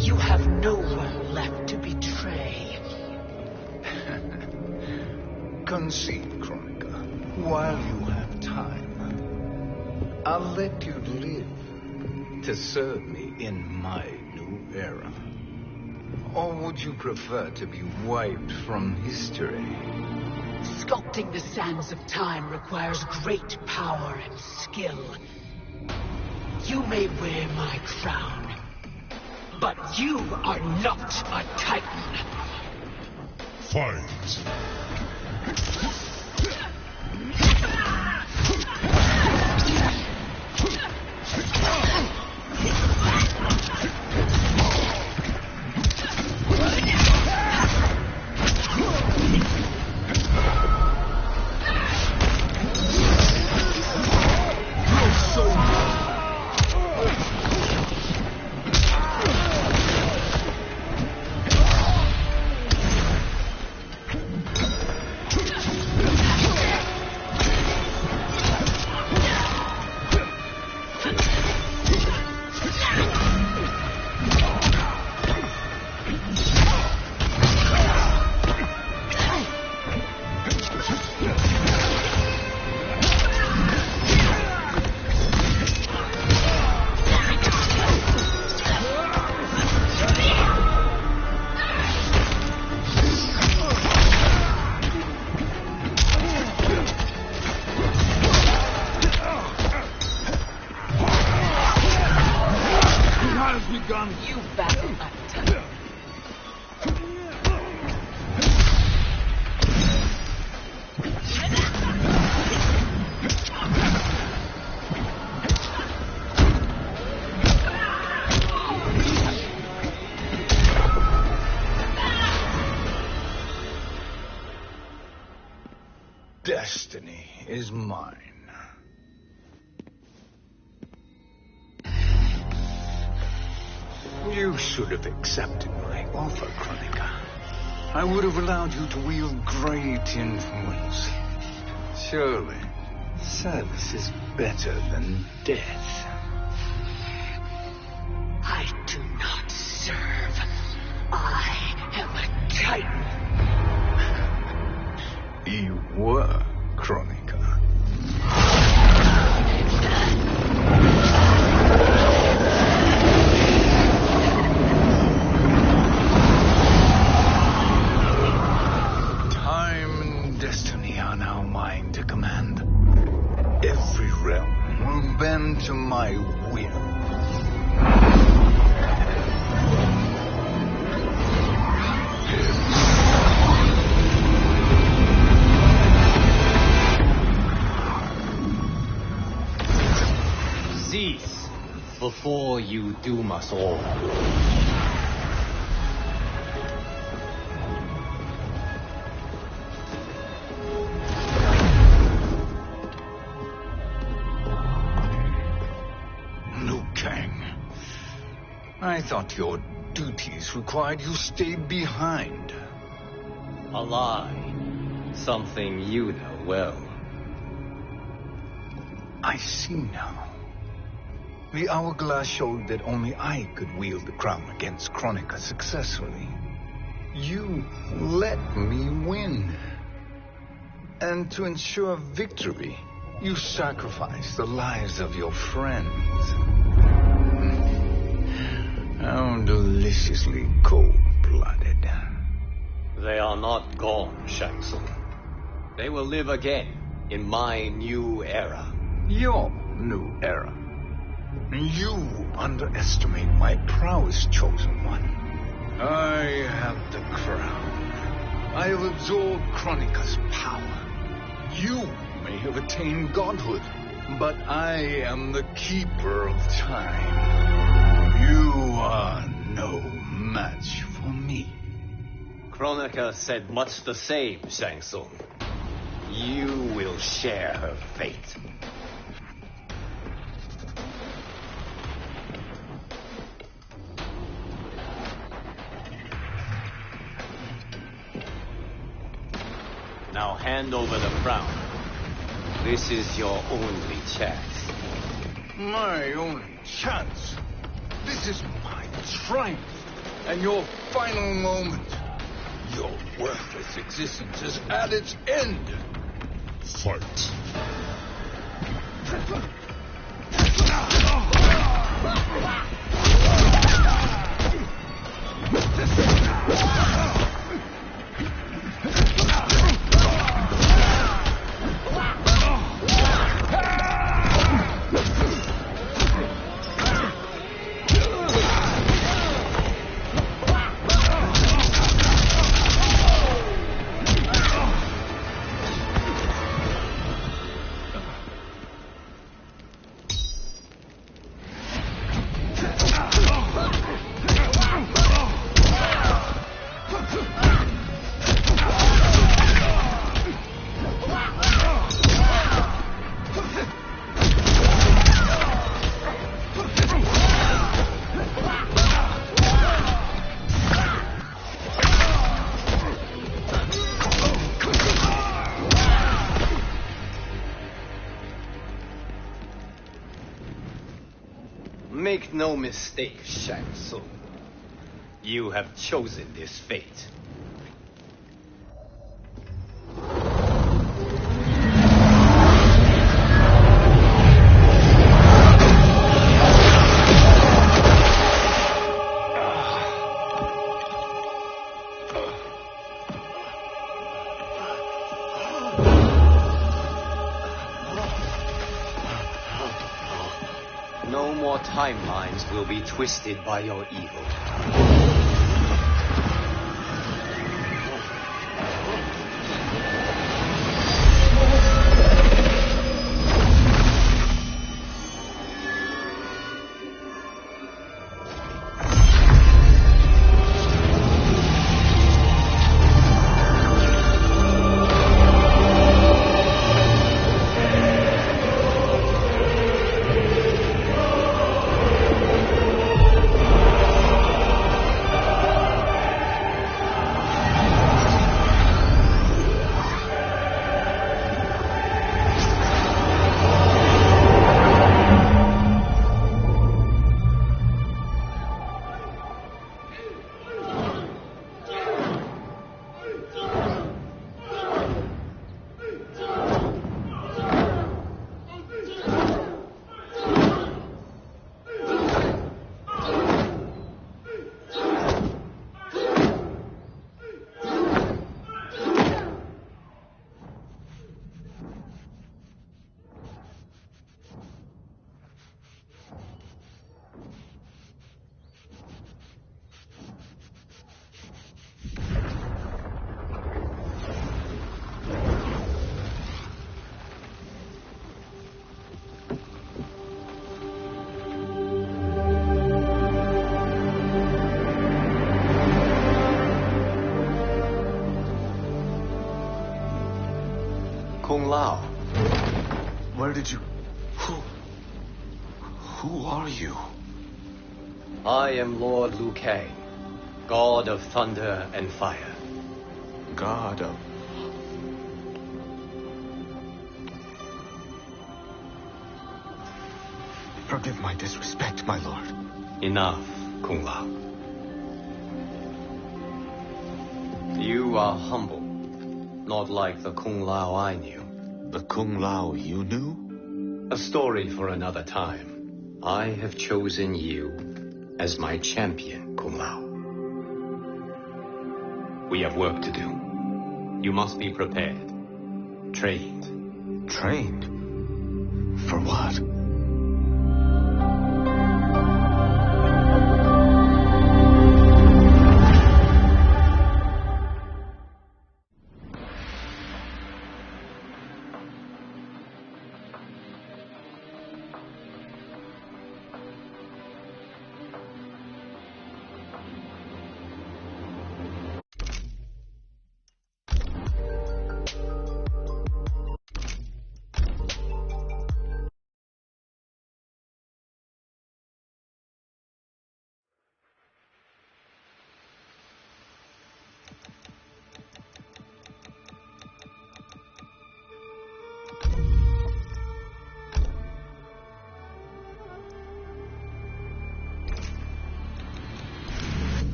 You have no one left to betray. Concede, Kronika, while you have time. I'll let you live to serve me in my new era. Or would you prefer to be wiped from history? Sculpting the sands of time requires great power and skill. You may wear my crown, but you are not a Titan. Fight. You battle a Titan. Destiny is mine. You should have accepted my offer, Kronika. I would have allowed you to wield great influence. Surely, service is better than death. I do not serve. I am a Titan. You were, Kronika. Time and destiny are now mine to command. Every realm will bend to my will. Cease before you doom us all. Liu Kang, I thought your duties required you stay behind. A lie. Something you know well. I see now. The hourglass showed that only I could wield the crown against Kronika successfully. You let me win. And to ensure victory, you sacrificed the lives of your friends. How deliciously cold-blooded. They are not gone, Shang Tsung. They will live again in my new era. Your new era. You underestimate my prowess, Chosen One. I have the crown. I have absorbed Kronika's power. You may have attained godhood, but I am the keeper of time. You are no match for me. Kronika said much the same, Shang Tsung. You will share her fate. Now hand over the crown. This is your only chance. My only chance? This is my triumph, and your final moment. Your worthless existence is at its end. Fight. Make no mistake, Shang Tsung. You have chosen this fate. No more timelines will be twisted by your evil. Kung Lao. Where did you... Who are you? I am Lord Liu Kang, God of Thunder and Fire. God of... Forgive my disrespect, my lord. Enough, Kung Lao. You are humble, not like the Kung Lao I knew. The Kung Lao you knew? A story for another time. I have chosen you as my champion, Kung Lao. We have work to do. You must be prepared. Trained. Trained? For what?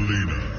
Selena.